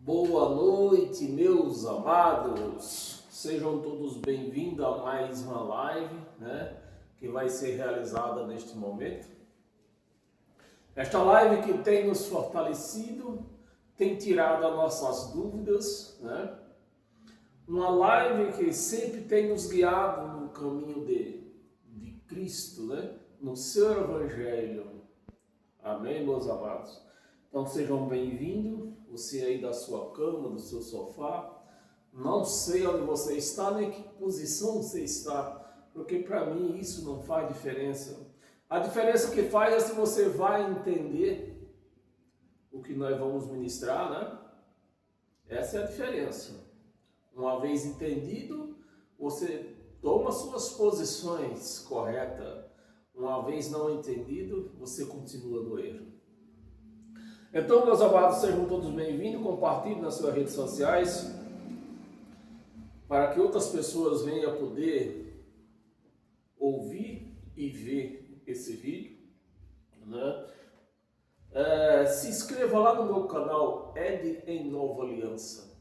Boa noite, meus amados. Sejam todos bem-vindos a mais uma live, que vai ser realizada neste momento. Esta live que tem nos fortalecido, tem tirado as nossas dúvidas, Uma live que sempre tem nos guiado no caminho de Cristo, No seu Evangelho. Amém, meus amados? Então sejam bem-vindos, você aí da sua cama, do seu sofá. Não sei onde você está, nem que posição você está, porque para mim isso não faz diferença. A diferença que faz é se você vai entender o que nós vamos ministrar, Essa é a diferença. Uma vez entendido, você toma suas posições corretas. Uma vez não entendido, você continua no erro. Então, meus amados, sejam todos bem-vindos. Compartilhe nas suas redes sociais para que outras pessoas venham a poder ouvir e ver esse vídeo, Se inscreva lá no meu canal Ed em Nova Aliança.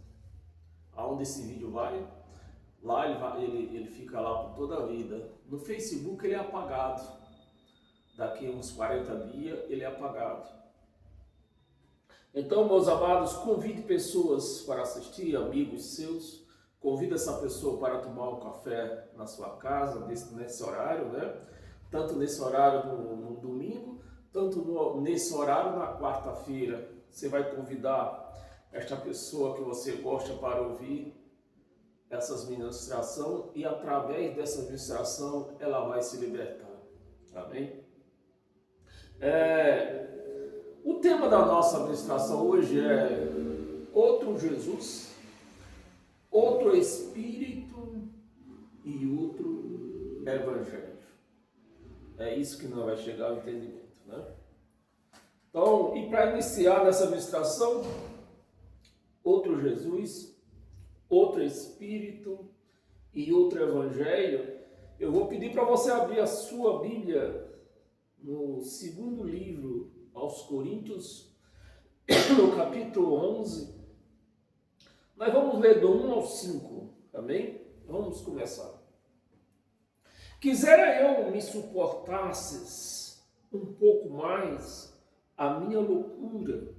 Aonde esse vídeo vai? Lá ele fica lá por toda a vida. No Facebook ele é apagado. Daqui a uns 40 dias ele é apagado. Então, meus amados, convide pessoas para assistir, amigos seus. Convide essa pessoa para tomar um café na sua casa, nesse horário, Tanto nesse horário no domingo, tanto nesse horário na quarta-feira. Você vai convidar esta pessoa que você gosta para ouvir essas ministrações e através dessa ministração ela vai se libertar. Amém? O tema da nossa ministração hoje é outro Jesus, outro Espírito e outro Evangelho. É isso que nós vai chegar ao entendimento, Então, e para iniciar nessa ministração, outro Jesus, outro Espírito e outro Evangelho, eu vou pedir para você abrir a sua Bíblia no segundo livro aos Coríntios, no capítulo 11, nós vamos ler do 1 ao 5, amém? Vamos começar. Quisera eu me suportasses um pouco mais a minha loucura.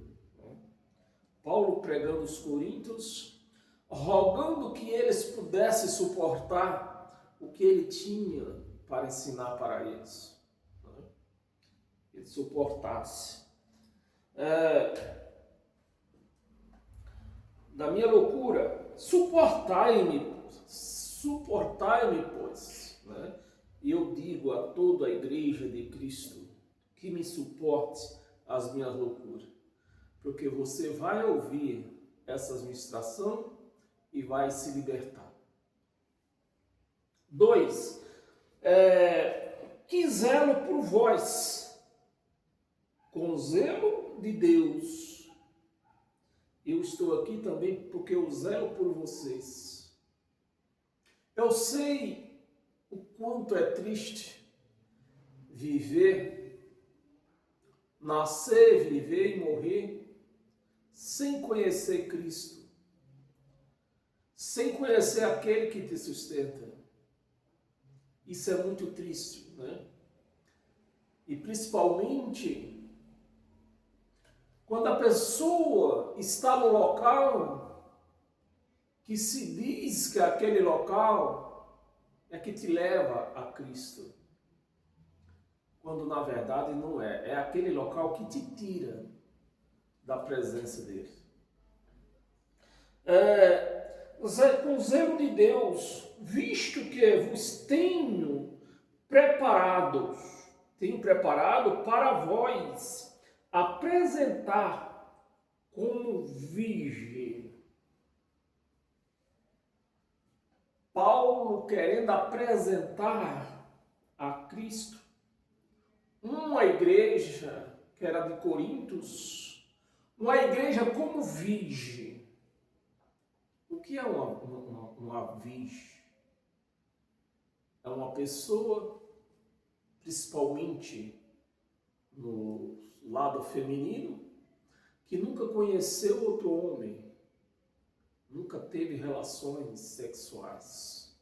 Paulo pregando os Coríntios, rogando que eles pudessem suportar o que ele tinha para ensinar para eles. Ele suportasse. Da minha loucura, suportai-me, pois. E eu digo a toda a igreja de Cristo que me suporte as minhas loucuras. Porque você vai ouvir essas ministrações e vai se libertar. 2. Que zelo por vós, com zelo de Deus. Eu estou aqui também porque eu zelo por vocês. Eu sei o quanto é triste viver, nascer, viver e morrer sem conhecer Cristo, sem conhecer aquele que te sustenta. Isso é muito triste, E principalmente quando a pessoa está no local que se diz que aquele local é que te leva a Cristo, quando na verdade não é. É aquele local que te tira da presença dele. Com o zelo de Deus, visto que vos tenho preparado para vós apresentar como virgem. Paulo querendo apresentar a Cristo uma igreja que era de Coríntios, uma igreja como virgem. O que é uma virgem? É uma pessoa, principalmente no lado feminino, que nunca conheceu outro homem, nunca teve relações sexuais.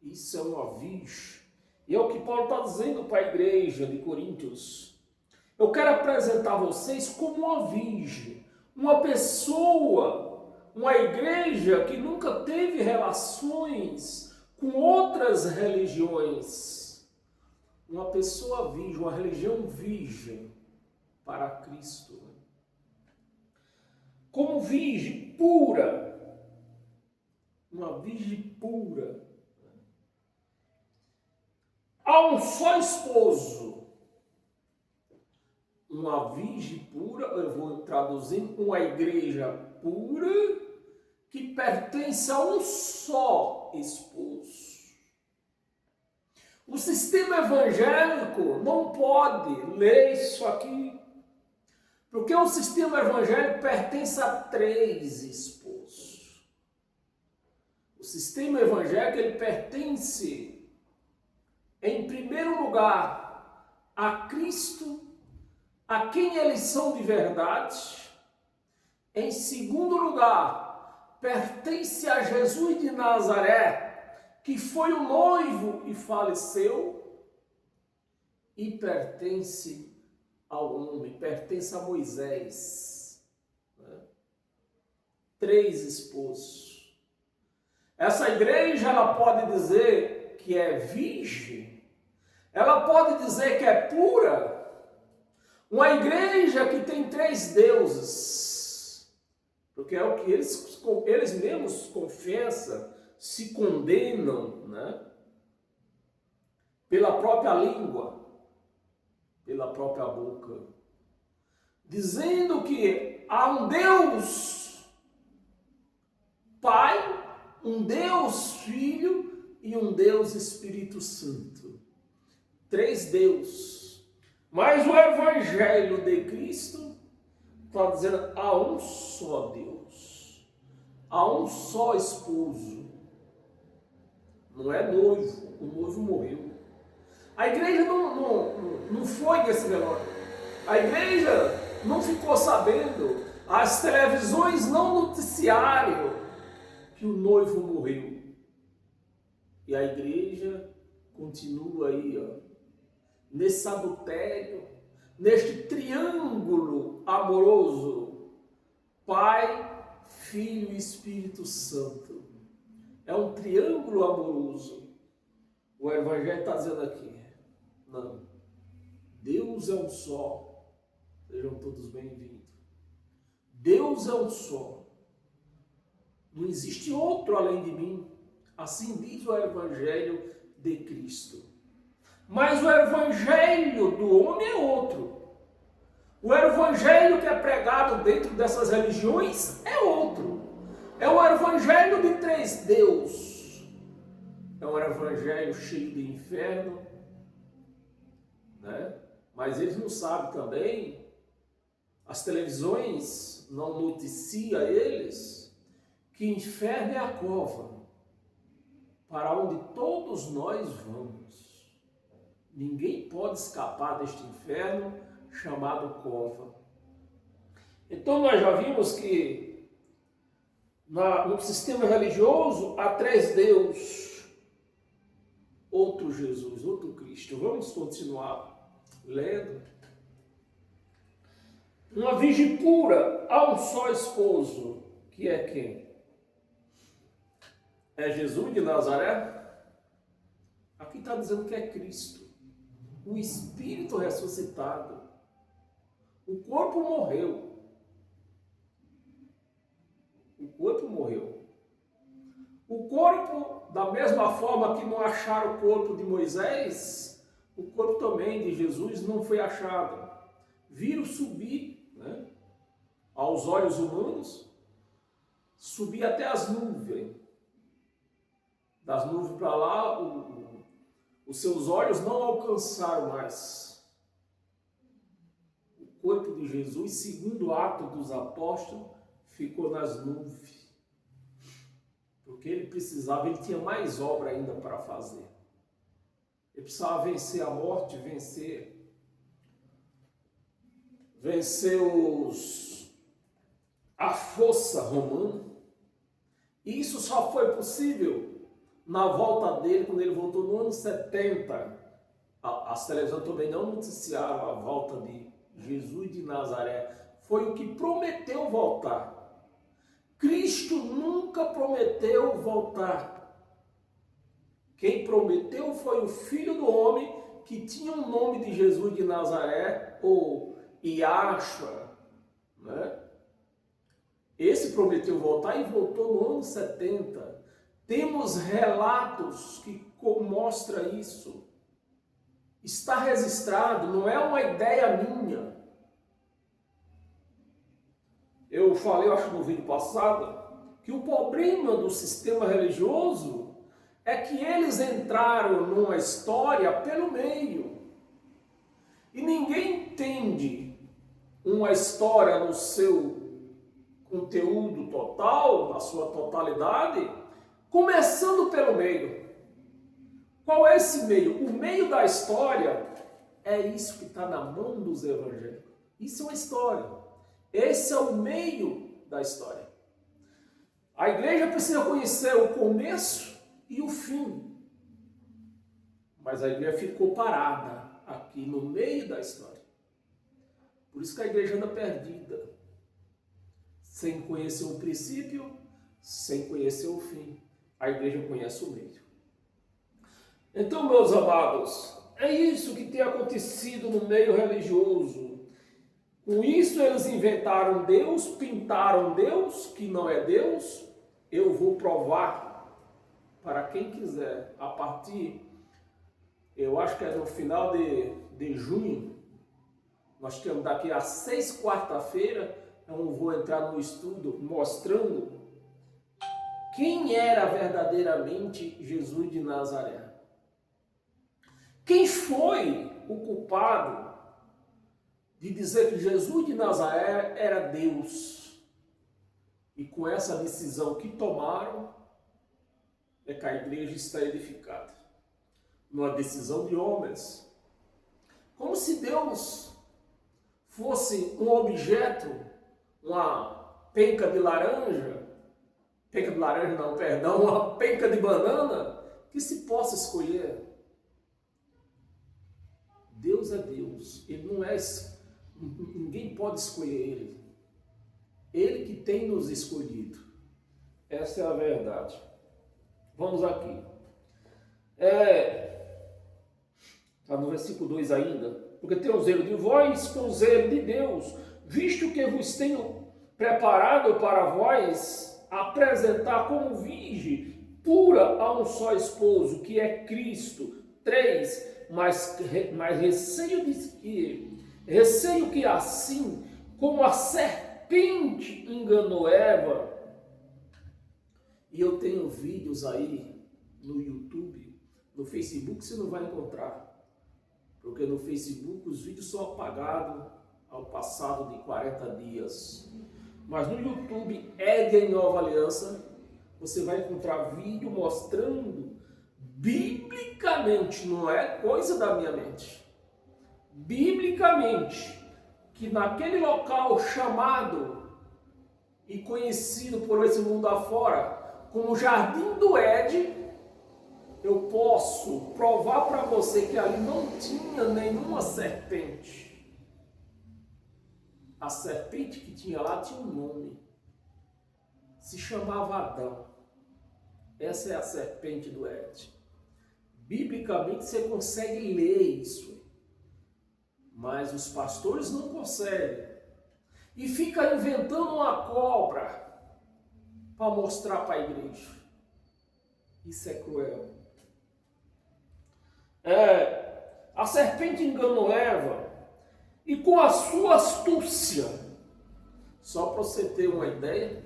Isso é uma virgem. E é o que Paulo está dizendo para a igreja de Coríntios. Eu quero apresentar vocês como uma virgem, uma pessoa, uma igreja que nunca teve relações com outras religiões. Uma pessoa virgem, uma religião virgem para Cristo. Como virgem pura, uma virgem pura. Há um só esposo, uma virgem pura, eu vou traduzindo, uma igreja pura que pertence a um só esposo. O sistema evangélico não pode ler isso aqui, porque o sistema evangélico pertence a 3 esposos. O sistema evangélico ele pertence, em primeiro lugar, a Cristo, a quem eles são de verdade. Em segundo lugar, pertence a Jesus de Nazaré, que foi o noivo e faleceu, e pertence ao homem, pertence a Moisés. 3 esposos. Essa igreja, ela pode dizer que é virgem, ela pode dizer que é pura. Uma igreja que tem 3 deuses, porque é o que eles mesmos confessam, se condenam, né? Pela própria língua, pela própria boca, dizendo que há um Deus Pai, um Deus Filho e um Deus Espírito Santo. 3 deuses. Mas o Evangelho de Cristo está dizendo há um só Deus, há um só esposo. Não é noivo, o noivo morreu. A igreja não foi nesse velório. A igreja não ficou sabendo, as televisões não noticiaram que o noivo morreu. E a igreja continua aí, nesse adultério, neste triângulo amoroso, Pai, Filho e Espírito Santo. É um triângulo amoroso. O Evangelho está dizendo aqui, não, Deus é um só, sejam todos bem-vindos. Deus é um só, não existe outro além de mim, assim diz o Evangelho de Cristo. Mas o evangelho do homem é outro. O evangelho que é pregado dentro dessas religiões é outro. É o evangelho de 3 deuses. É um evangelho cheio de inferno, né? Mas eles não sabem também, as televisões não noticiam eles, que inferno é a cova para onde todos nós vamos. Ninguém pode escapar deste inferno chamado cova. Então nós já vimos que no sistema religioso há 3 deuses, outro Jesus, outro Cristo. Vamos continuar lendo. Uma virgem pura, há um só esposo, que é quem? É Jesus de Nazaré? Aqui está dizendo que é Cristo. O Espírito ressuscitado. O corpo morreu. O corpo morreu. O corpo, da mesma forma que não acharam o corpo de Moisés, o corpo também de Jesus não foi achado. Viram subir, né, aos olhos humanos, subir até as nuvens. Das nuvens para lá, os seus olhos não alcançaram mais. O corpo de Jesus, segundo o ato dos apóstolos, ficou nas nuvens. Porque ele tinha mais obra ainda para fazer. Ele precisava vencer a morte, vencer a força romana, E isso só foi possível na volta dele, quando ele voltou no ano 70. As televisões também não noticiaram a volta de Jesus de Nazaré. Foi o que prometeu voltar. Cristo nunca prometeu voltar. Quem prometeu foi o Filho do Homem, que tinha o nome de Jesus de Nazaré, ou Yahshua, né? Esse prometeu voltar e voltou no ano 70. Temos relatos que mostram isso. Está registrado, não é uma ideia minha. Eu falei, eu acho no vídeo passado, que o problema do sistema religioso é que eles entraram numa história pelo meio. E ninguém entende uma história no seu conteúdo total, na sua totalidade, começando pelo meio. Qual é esse meio? O meio da história é isso que está na mão dos evangélicos. Isso é uma história. Esse é o meio da história. A igreja precisa conhecer o começo e o fim. Mas a igreja ficou parada aqui no meio da história. Por isso que a igreja anda perdida. Sem conhecer o princípio, sem conhecer o fim. A igreja conhece o meio. Então, meus amados, é isso que tem acontecido no meio religioso. Com isso eles inventaram Deus, pintaram Deus, que não é Deus. Eu vou provar para quem quiser, a partir, eu acho que é no final de junho, nós temos daqui a 6 quarta-feira, eu vou entrar no estudo mostrando quem era verdadeiramente Jesus de Nazaré. Quem foi o culpado de dizer que Jesus de Nazaré era Deus? E com essa decisão que tomaram, é que a igreja está edificada. Numa decisão de homens. Como se Deus fosse um objeto, uma penca de laranja, uma penca de banana, que se possa escolher. Deus é Deus, Ele não é, ninguém pode escolher Ele. Ele que tem nos escolhido. Essa é a verdade. Vamos aqui. Está no versículo 2 ainda. Porque tem o zelo de vós com o zelo de Deus, visto que vos tenho preparado para vós apresentar como virgem pura a um só esposo, que é Cristo. 3. Mas receio que assim como a serpente enganou Eva, e eu tenho vídeos aí no YouTube, no Facebook você não vai encontrar, porque no Facebook os vídeos são apagados ao passado de 40 dias, mas no YouTube Éden Nova Aliança você vai encontrar vídeo mostrando biblicamente, não é coisa da minha mente, biblicamente, que naquele local chamado e conhecido por esse mundo afora como Jardim do Éden, eu posso provar para você que ali não tinha nenhuma serpente. A serpente que tinha lá tinha um nome, se chamava Adão. Essa é a serpente do Éden. Biblicamente você consegue ler isso, mas os pastores não conseguem. E fica inventando uma cobra para mostrar para a igreja. Isso é cruel. A serpente enganou Eva e com a sua astúcia, só para você ter uma ideia,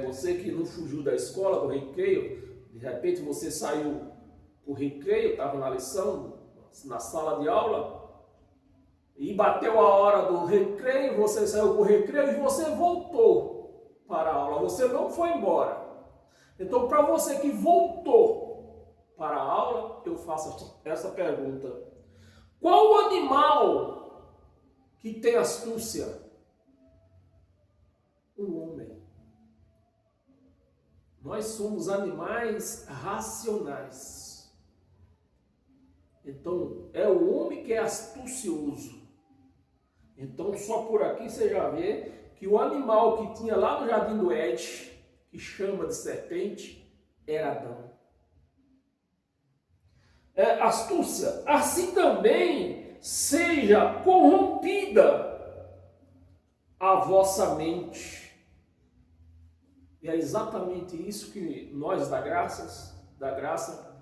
você que não fugiu da escola, do recreio, de repente você saiu o recreio, estava na lição, na sala de aula, e bateu a hora do recreio, você saiu para o recreio e você voltou para a aula, você não foi embora. Então, para você que voltou para a aula, eu faço essa pergunta: qual o animal que tem astúcia? Um homem. Nós somos animais racionais. Então, é o homem que é astucioso. Então, só por aqui você já vê que o animal que tinha lá no Jardim do Éden, que chama de serpente, era Adão. Astúcia, assim também seja corrompida a vossa mente. E é exatamente isso que nós da graça,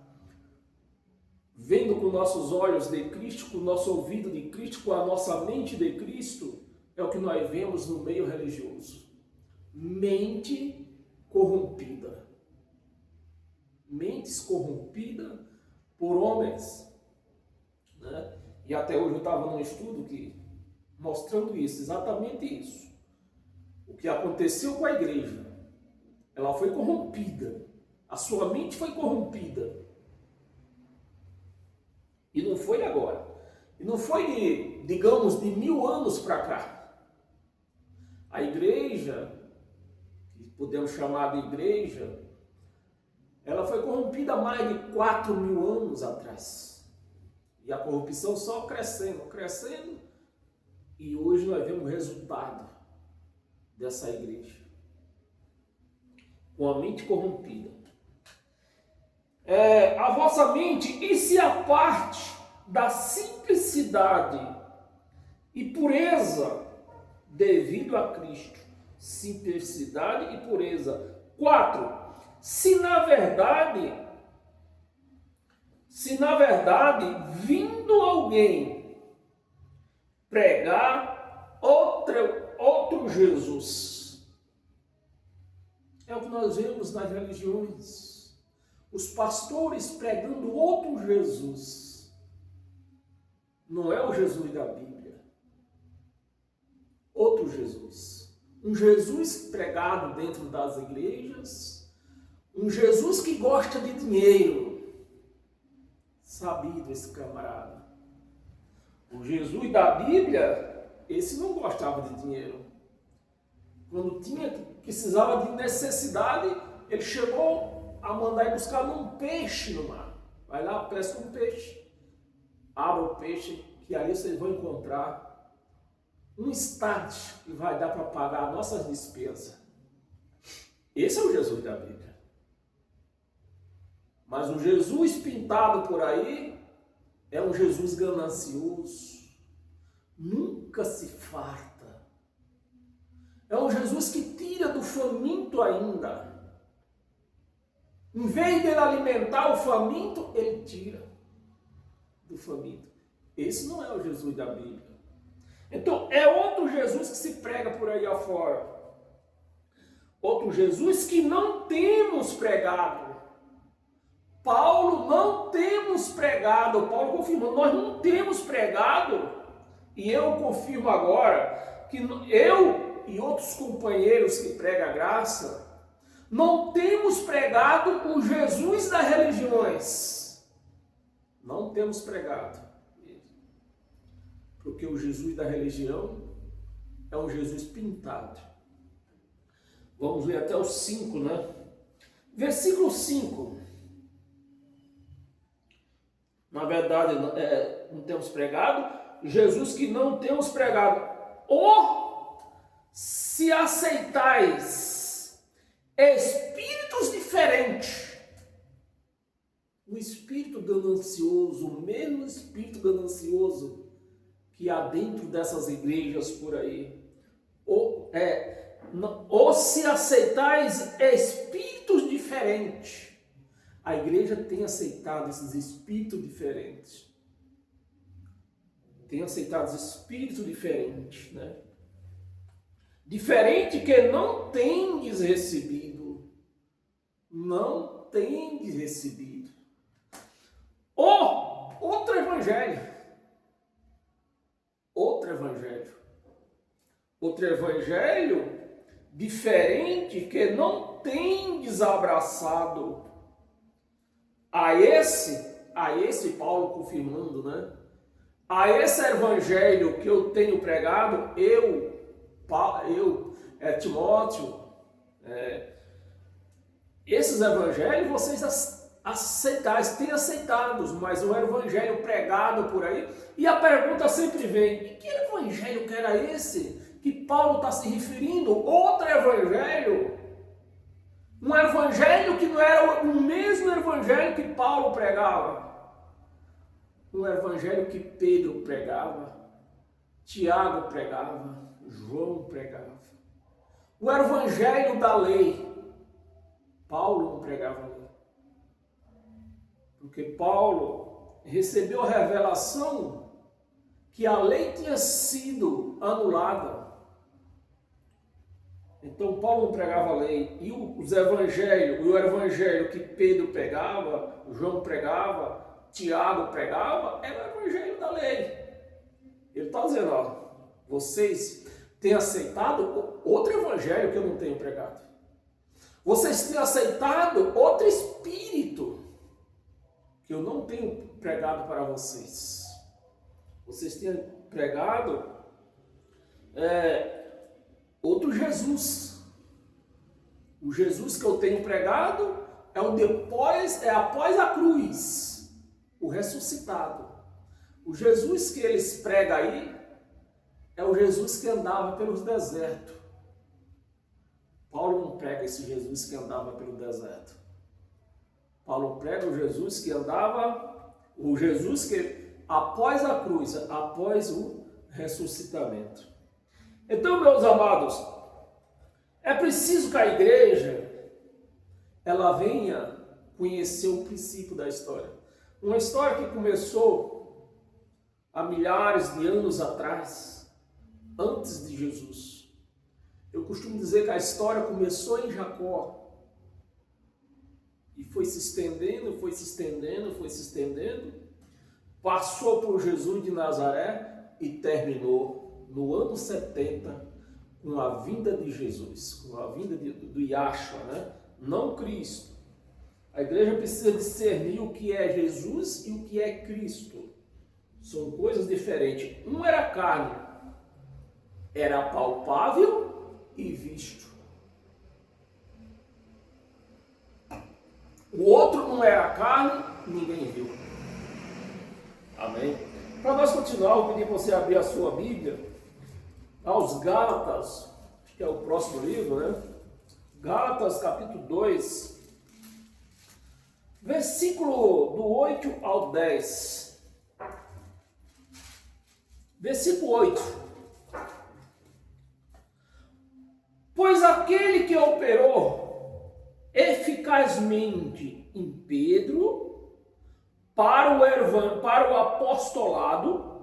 vendo com nossos olhos de Cristo, com o nosso ouvido de Cristo, com a nossa mente de Cristo, é o que nós vemos no meio religioso. Mente corrompida. Mentes corrompidas por homens. Né? E até hoje eu estava num estudo mostrando isso, exatamente isso. O que aconteceu com a igreja. Ela foi corrompida. A sua mente foi corrompida. E não foi agora. E não foi, digamos, de 1000 anos para cá. A igreja, que podemos chamar de igreja, ela foi corrompida há mais de 4000 anos atrás. E a corrupção só crescendo. E hoje nós vemos o resultado dessa igreja. Com a mente corrompida. A vossa mente e se aparte da simplicidade e pureza devido a Cristo. Simplicidade e pureza. 4. Se na verdade, vindo alguém pregar outro Jesus, é o que nós vemos nas religiões. Os pastores pregando outro Jesus. Não é o Jesus da Bíblia. Outro Jesus. Um Jesus pregado dentro das igrejas. Um Jesus que gosta de dinheiro. Sabido esse camarada. O Jesus da Bíblia, esse não gostava de dinheiro. Quando precisava de necessidade, ele chegou a mandar ir buscar um peixe no mar. Vai lá, pesca um peixe. Abra o peixe, que ali vocês vão encontrar um instante que vai dar para pagar nossas despesas. Esse é o Jesus da Bíblia. Mas o Jesus pintado por aí é um Jesus ganancioso. Nunca se farta. É um Jesus que tira do faminto ainda. Em vez de ele alimentar o faminto, ele tira do faminto. Esse não é o Jesus da Bíblia. Então, é outro Jesus que se prega por aí afora. Outro Jesus que não temos pregado. Paulo não temos pregado. Paulo confirmou, nós não temos pregado. E eu confirmo agora que eu e outros companheiros que pregam a graça, não temos pregado o Jesus das religiões. Não temos pregado. Porque o Jesus da religião é um Jesus pintado. Vamos ler até o 5, né? Versículo 5. Na verdade, não temos pregado. Jesus que não temos pregado. Ou se aceitais espíritos diferentes. O espírito ganancioso, o mesmo espírito ganancioso que há dentro dessas igrejas por aí. Ou se aceitais espíritos diferentes. A igreja tem aceitado esses espíritos diferentes. Tem aceitado os espíritos diferentes, né? Diferente que não tendes recebido. Não tendes recebido. Ou outro evangelho. Outro evangelho. Outro evangelho diferente que não tendes abraçado. A esse Paulo confirmando, né? A esse evangelho que eu tenho pregado, Timóteo, Esses evangelhos vocês têm aceitados, mas o evangelho pregado por aí, e a pergunta sempre vem, e que evangelho que era esse que Paulo está se referindo? Outro evangelho? Um evangelho que não era o mesmo evangelho que Paulo pregava. Um evangelho que Pedro pregava, Tiago pregava, João pregava. O evangelho da lei. Paulo não pregava a lei. Porque Paulo recebeu a revelação que a lei tinha sido anulada. Então Paulo não pregava a lei. E os evangelhos, o evangelho que Pedro pregava, João pregava, Tiago pregava, era o evangelho da lei. Ele está dizendo, ó, vocês têm aceitado outro evangelho que eu não tenho pregado. Vocês têm aceitado outro espírito que eu não tenho pregado para vocês. Vocês têm pregado outro Jesus. O Jesus que eu tenho pregado é após a cruz, o ressuscitado. O Jesus que eles pregam aí é o Jesus que andava pelos desertos. Paulo não prega esse Jesus que andava pelo deserto. Paulo prega o Jesus que após a cruz, após o ressuscitamento. Então, meus amados, é preciso que a igreja ela venha conhecer o princípio da história. Uma história que começou há milhares de anos atrás, antes de Jesus. Eu costumo dizer que a história começou em Jacó e foi se estendendo, passou por Jesus de Nazaré e terminou no ano 70 com a vinda de Jesus, com a vinda do Yahshua, né? Não Cristo. A igreja precisa discernir o que é Jesus e o que é Cristo. São coisas diferentes. Um era carne, era palpável e visto. O outro não era carne, ninguém viu. Amém? Para nós continuar, eu pedi para você abrir a sua Bíblia aos Gálatas, acho que é o próximo livro, né? Gálatas capítulo 2, versículo do 8 ao 10. Versículo 8. Pois aquele que operou eficazmente em Pedro para o apostolado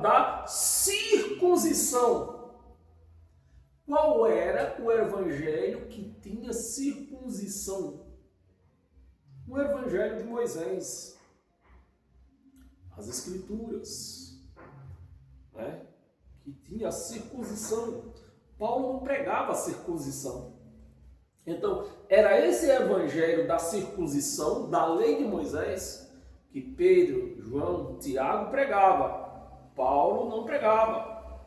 da circuncisão. Qual era o evangelho que tinha circuncisão? O evangelho de Moisés, as escrituras, né? Que tinha a circuncisão. Paulo não pregava a circuncisão. Então, era esse evangelho da circuncisão, da lei de Moisés, que Pedro, João, Tiago pregava. Paulo não pregava.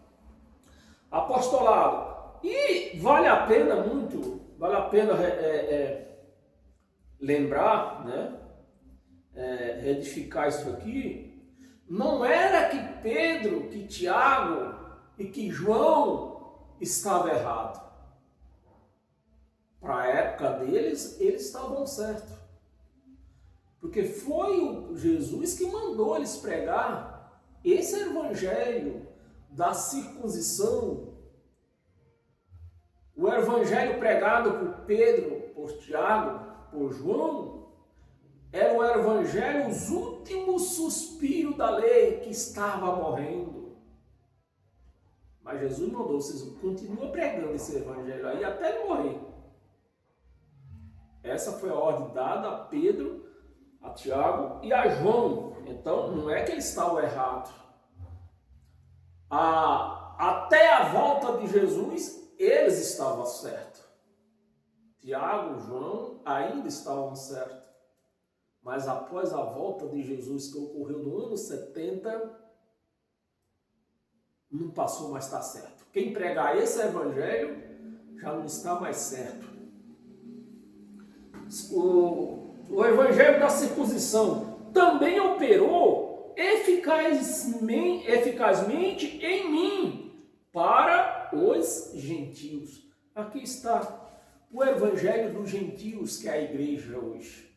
Apostolado. E vale a pena lembrar, né? Retificar isso aqui. Não era que Pedro, que Tiago e que João estava errado. Para a época deles, eles estavam certos. Porque foi o Jesus que mandou eles pregar esse evangelho da circuncisão. O evangelho pregado por Pedro, por Tiago, por João, era o evangelho, os últimos suspiros da lei que estava morrendo. Mas Jesus mandou, vocês continuam pregando esse evangelho aí até ele morrer. Essa foi a ordem dada a Pedro, a Tiago e a João. Então, não é que eles estavam errados. Até a volta de Jesus, eles estavam certos. Tiago, João ainda estavam certos. Mas após a volta de Jesus, que ocorreu no ano 70, não passou mais a estar certo. Quem pregar esse evangelho já não está mais certo. O evangelho da circuncisão também operou eficazmente em mim para os gentios. Aqui está o evangelho dos gentios, que é a igreja hoje.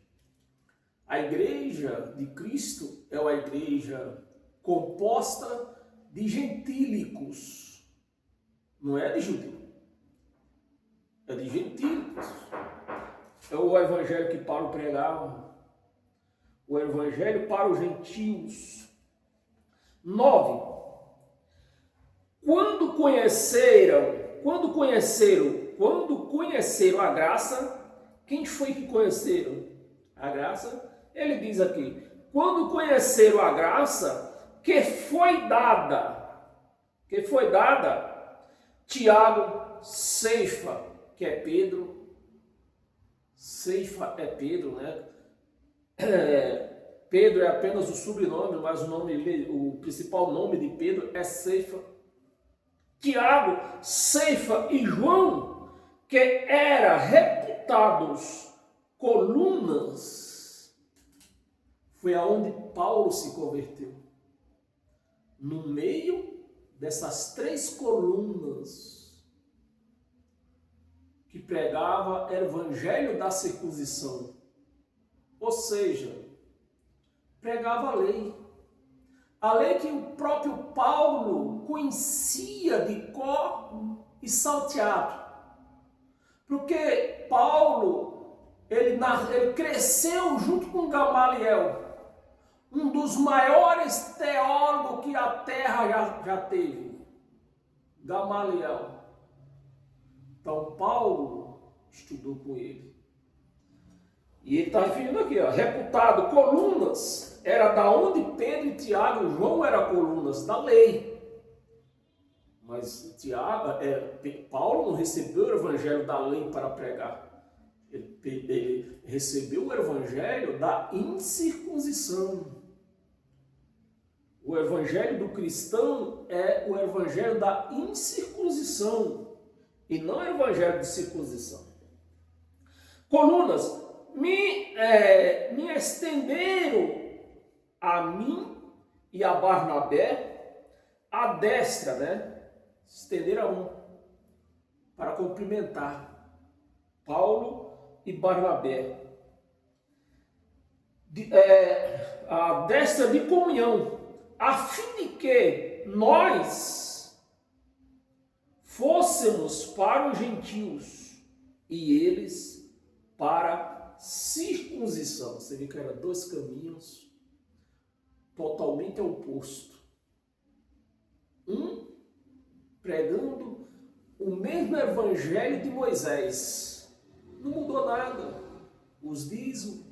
A igreja de Cristo é uma igreja composta de gentílicos, não é de judeu, é de gentílicos. É o evangelho que Paulo pregava, o evangelho para os gentios. 9. Quando conheceram a graça, quem foi que conheceram a graça? Ele diz aqui, quando conheceram a graça que foi dada, Tiago, Ceifa, que é Pedro, Ceifa é Pedro, né? Pedro é apenas o sobrenome, mas o principal nome de Pedro é Ceifa. Tiago, Ceifa e João, que eram reputados colunas, foi aonde Paulo se converteu. No meio dessas 3 colunas que pregava o evangelho da circuncisão, ou seja, pregava a lei que o próprio Paulo conhecia de cor e salteado, porque Paulo ele cresceu junto com Gamaliel, um dos maiores teólogos que a terra já teve, Gamaliel. Então, Paulo estudou com ele. E ele está referindo aqui, reputado colunas, era da onde Pedro e Tiago e João eram colunas da lei. Mas Paulo não recebeu o evangelho da lei para pregar. Ele recebeu o evangelho da incircuncisão. O evangelho do cristão é o evangelho da incircuncisão. E não é evangelho de circuncisão. Colunas, me estenderam a mim e a Barnabé a destra, né? Estenderam a um para cumprimentar Paulo e Barnabé. A destra de comunhão, a fim de que nós fôssemos para os gentios e eles para circuncisão. Você vê que eram 2 caminhos totalmente opostos. Um pregando o mesmo evangelho de Moisés. Não mudou nada. Os dízimos,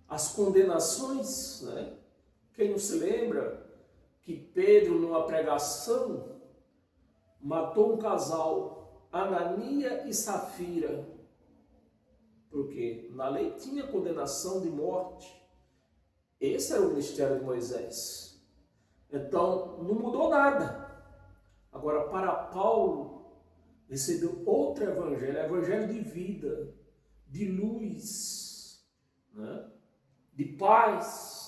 as condenações, né? Quem não se lembra que Pedro, numa pregação, matou um casal, Anania e Safira, porque na lei tinha condenação de morte. Esse era o ministério de Moisés. Então, não mudou nada. Agora, para Paulo, recebeu outro evangelho, evangelho de vida, de luz, né? De paz.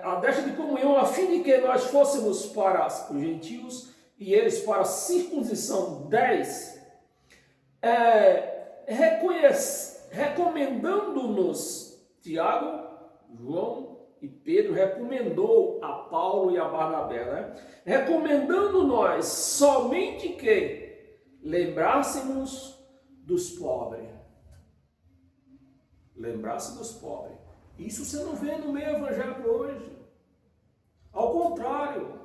A destra de comunhão, a fim de que nós fôssemos para os gentios e eles para a circuncisão. 10. Recomendando-nos, Tiago, João e Pedro recomendou a Paulo e a Barnabé, né? Recomendando-nós somente que lembrássemos dos pobres. Lembrasse dos pobres. Isso você não vê no meio evangélico hoje. Ao contrário,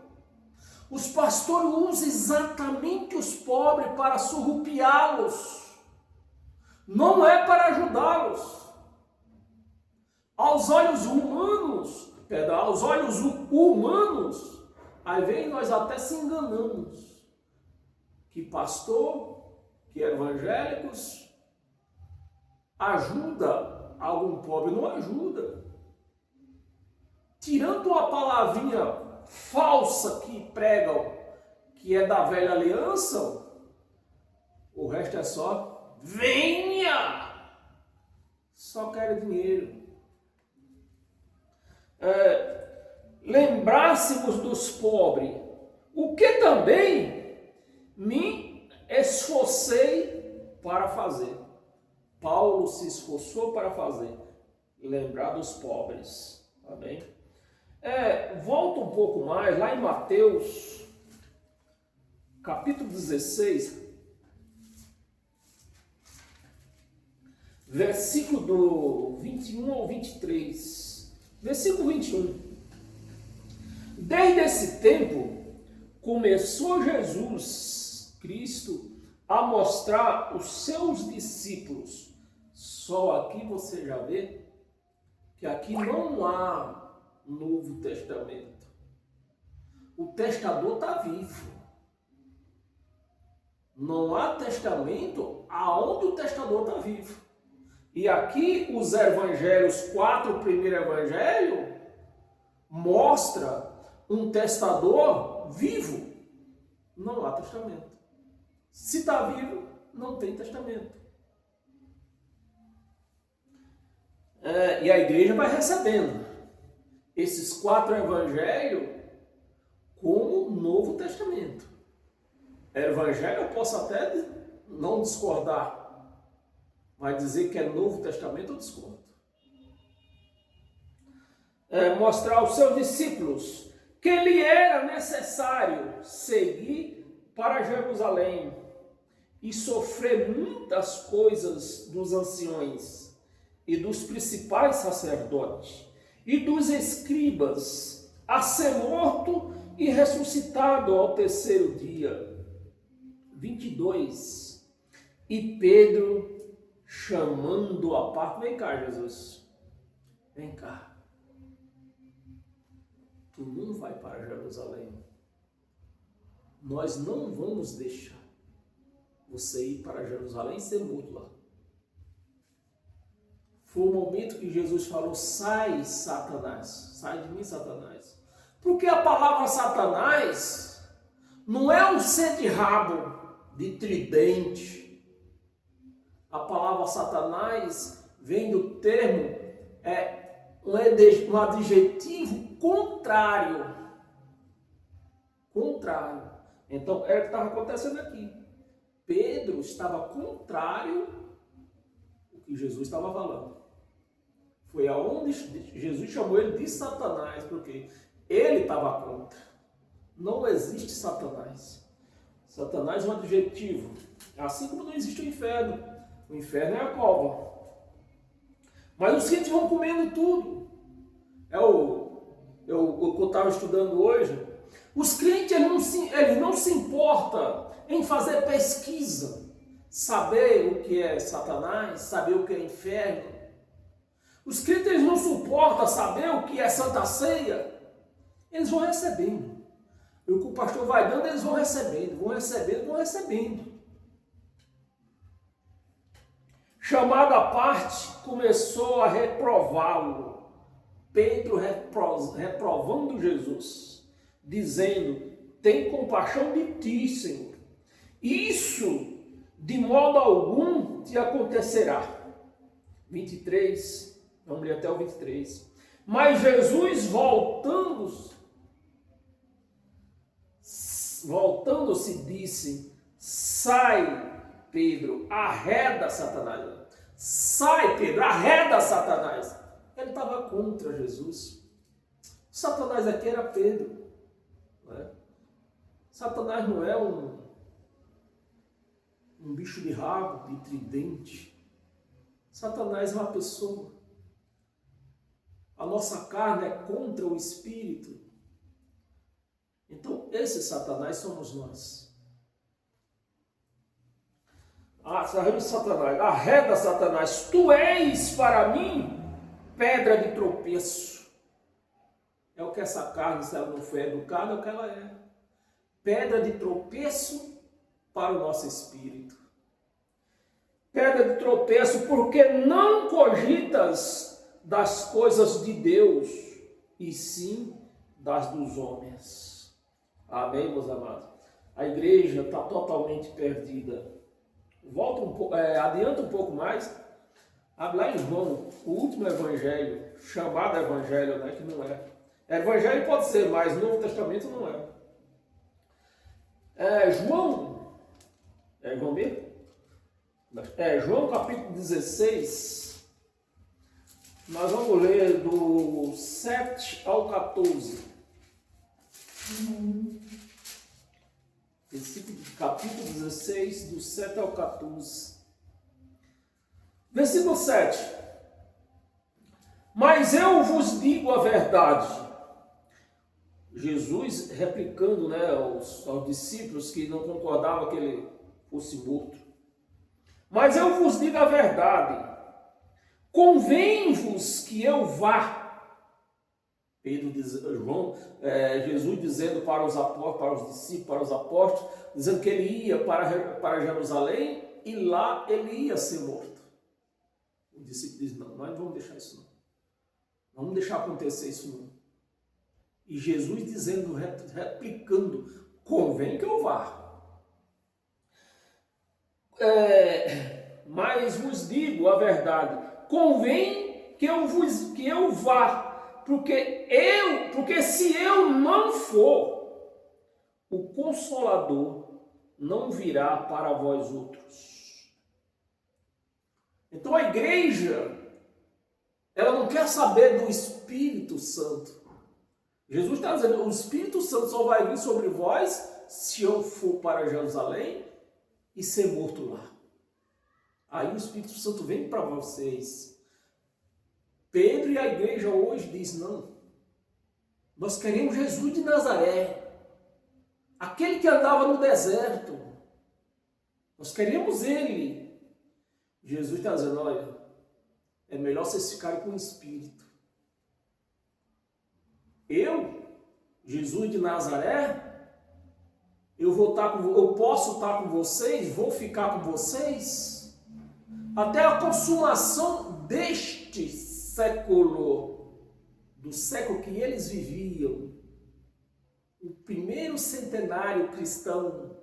os pastores usam exatamente os pobres para surrupiá-los. Não é para ajudá-los. Aos olhos humanos, às vezes nós até se enganamos. Que pastor, que evangélicos, ajuda algum pobre, não ajuda. Tirando uma palavrinha falsa que pregam, que é da velha aliança, o resto é só venha! Só quero dinheiro. Lembrássemos dos pobres, o que também me esforcei para fazer. Paulo se esforçou para fazer, lembrar dos pobres, tá bem? Volta um pouco mais, lá em Mateus, capítulo 16, versículo do 21 ao 23, versículo 21. Desde esse tempo, começou Jesus Cristo a mostrar os seus discípulos. Só aqui você já vê que aqui não há Novo Testamento. O testador está vivo. Não há testamento aonde o testador está vivo. E aqui os evangelhos, 4 primeiros evangelhos, mostra um testador vivo. Não há testamento. Se está vivo, não tem testamento. E a igreja vai recebendo esses 4 evangelhos como Novo Testamento. Evangelho eu posso até não discordar, mas dizer que é Novo Testamento eu discordo. Mostrar aos seus discípulos que lhe era necessário seguir para Jerusalém e sofrer muitas coisas dos anciões e dos principais sacerdotes e dos escribas, a ser morto e ressuscitado ao terceiro dia. 22. E Pedro, chamando a parte, vem cá, Jesus, vem cá. Tu não vai para Jerusalém. Nós não vamos deixar você ir para Jerusalém e ser morto lá. Foi o momento que Jesus falou: sai, Satanás, sai de mim, Satanás. Porque a palavra Satanás não é um ser de rabo, de tridente. A palavra Satanás vem do termo, um adjetivo contrário. Contrário. Então, era o que estava acontecendo aqui. Pedro estava contrário ao que Jesus estava falando. Foi aonde Jesus chamou ele de Satanás, porque ele estava contra. Não existe Satanás. Satanás é um adjetivo. Assim como não existe o inferno. O inferno é a cova. Mas os crentes vão comendo tudo. O que eu estava estudando hoje. Os crentes eles não se importam em fazer pesquisa. Saber o que é Satanás, saber o que é inferno. Os crentes eles não suportam saber o que é Santa Ceia. Eles vão recebendo. E o que o pastor vai dando, eles vão recebendo, vão recebendo, vão recebendo. Chamado à parte, começou a reprová-lo. Pedro reprovando Jesus, dizendo: tem compaixão de ti, Senhor. Isso de modo algum te acontecerá. 23, vamos ler até o 23. Mas Jesus, voltando-se, disse: sai, Pedro, arreda Satanás. Sai, Pedro, arreda Satanás. Ele estava contra Jesus. Satanás aqui era Pedro. Não é? Satanás não é um bicho de rabo, de tridente. Satanás é uma pessoa. A nossa carne é contra o espírito. Então, esse Satanás somos nós. Satanás, arreda Satanás, tu és para mim pedra de tropeço. É o que essa carne, se ela não foi educada, é o que ela é. Pedra de tropeço para o nosso espírito. Pedra de tropeço, porque não cogitas das coisas de Deus, e sim das dos homens. Amém, meus amados? A igreja está totalmente perdida. Volta um pouco, adianta um pouco mais. Abre lá em João, o último evangelho, chamado evangelho, né, que não é. Evangelho pode ser, mas no Novo Testamento não é. João, João mesmo? João capítulo 16, nós vamos ler do 7 ao 14. Capítulo 16, do 7 ao 14. Versículo 7. Mas eu vos digo a verdade. Jesus replicando, né, aos discípulos que não concordavam que ele fosse morto. Mas eu vos digo a verdade. Convém-vos que eu vá. Jesus dizendo para os apóstolos, para os discípulos, para os apóstolos, dizendo que ele ia para Jerusalém e lá ele ia ser morto. O discípulo diz, não, nós não vamos deixar isso não. Não vamos deixar acontecer isso não. E Jesus dizendo, replicando, convém que eu vá. Mas vos digo a verdade, convém que eu vá, porque se eu não for, o Consolador não virá para vós outros. Então a igreja, ela não quer saber do Espírito Santo. Jesus está dizendo, o Espírito Santo só vai vir sobre vós se eu for para Jerusalém e ser morto lá. Aí o Espírito Santo vem para vocês. Pedro e a igreja hoje diz, não, nós queremos Jesus de Nazaré, aquele que andava no deserto, nós queremos ele. Jesus está dizendo, olha, é melhor vocês ficarem com o Espírito. Eu, Jesus de Nazaré, eu posso estar com vocês, vou ficar com vocês, até a consumação deste século, do século que eles viviam, o primeiro centenário cristão.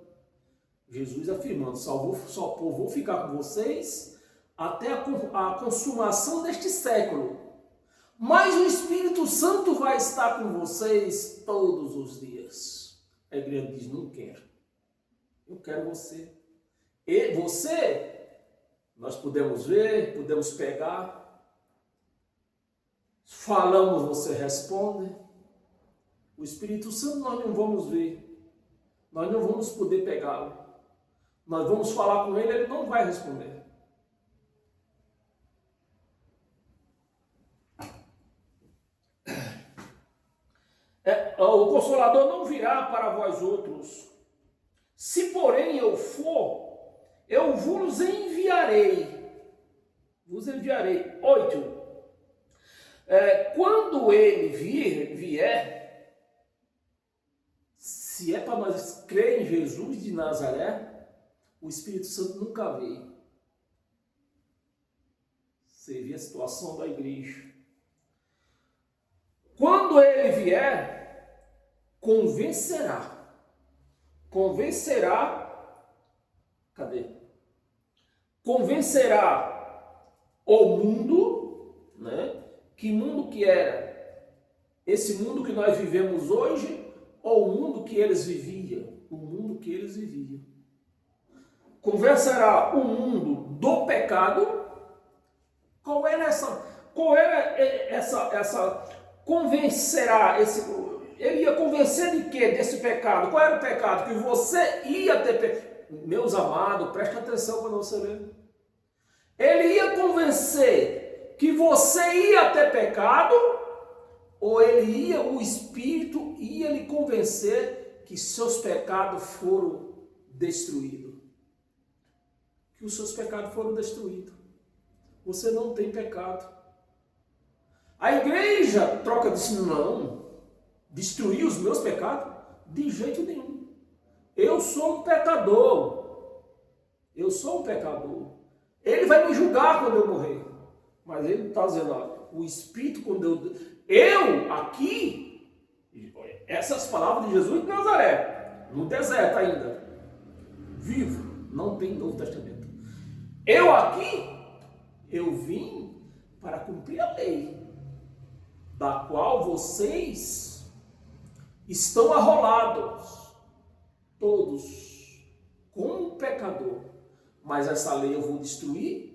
Jesus afirmando, vou ficar com vocês até a consumação deste século. Mas o Espírito Santo vai estar com vocês todos os dias. A igreja diz, não quero. Eu quero você. E você, nós podemos ver, podemos pegar. Falamos, você responde. O Espírito Santo nós não vamos ver. Nós não vamos poder pegá-lo. Nós vamos falar com ele, ele não vai responder. O Consolador não virá para vós outros. Se porém eu for, eu vos enviarei. Vos enviarei. 8. Quando ele vier, se é para nós crer em Jesus de Nazaré, o Espírito Santo nunca veio. Você vê a situação da igreja. Quando ele vier, convencerá. Cadê? Convencerá o mundo, né? Que mundo que era? Esse mundo que nós vivemos hoje ou o mundo que eles viviam? O mundo que eles viviam. Convencerá o mundo do pecado. Qual era essa convencerá ele ia convencer de quê? Desse pecado. Qual era o pecado? Que você ia ter. Meus amados, preste atenção quando você ler. Ele ia convencer que você ia ter pecado, ou o Espírito ia lhe convencer que seus pecados foram destruídos. Que os seus pecados foram destruídos. Você não tem pecado. A igreja troca disso, não. Destruir os meus pecados? De jeito nenhum. Eu sou um pecador. Eu sou um pecador. Ele vai me julgar quando eu morrer. Mas ele está dizendo, ó, o Espírito, quando eu aqui, essas palavras de Jesus de Nazaré, no deserto ainda, vivo, não tem Novo Testamento. Eu aqui, eu vim para cumprir a lei, da qual vocês estão arrolados, todos, como um pecador. Mas essa lei eu vou destruir.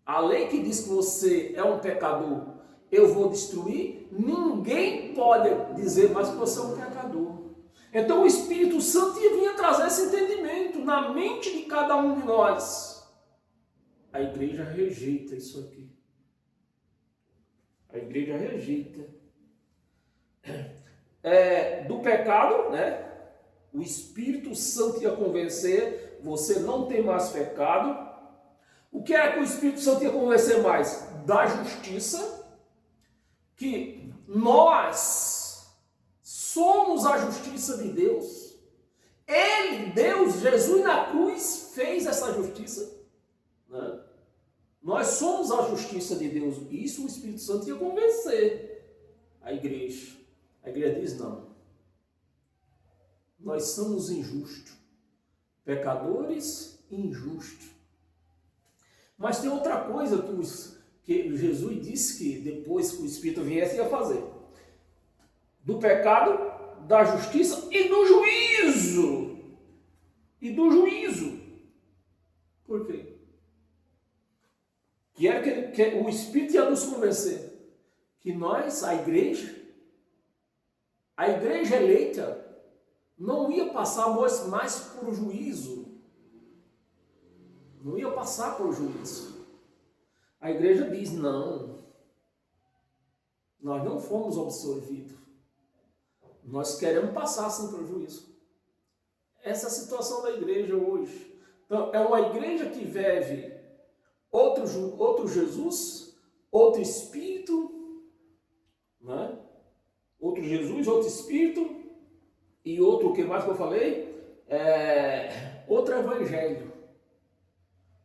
A lei que diz que você é um pecador, eu vou destruir. Ninguém pode dizer mais que você é um pecador. Então o Espírito Santo ia vir trazer esse entendimento na mente de cada um de nós. A igreja rejeita isso aqui. A igreja rejeita. Do pecado, né? O Espírito Santo ia convencer, você não tem mais pecado. O que era que o Espírito Santo ia convencer mais? Da justiça, que nós somos a justiça de Deus. Ele, Deus, Jesus na cruz fez essa justiça, né? Nós somos a justiça de Deus. Isso o Espírito Santo ia convencer a igreja. A igreja diz não. Nós somos injustos. Pecadores injustos. Mas tem outra coisa que Jesus disse que depois que o Espírito viesse ia fazer. Do pecado, da justiça e do juízo. E do juízo. Por quê? Que era que o Espírito ia nos convencer que nós, a igreja eleita, não ia passar mais por juízo. Não ia passar por juízo. A igreja diz, não, nós não fomos absolvidos. Nós queremos passar sim por juízo. Essa é a situação da igreja hoje. Então, é uma igreja que vive outro Jesus, outro Espírito, né? Outro Jesus, outro Espírito e outro, o que mais que eu falei? Outro Evangelho.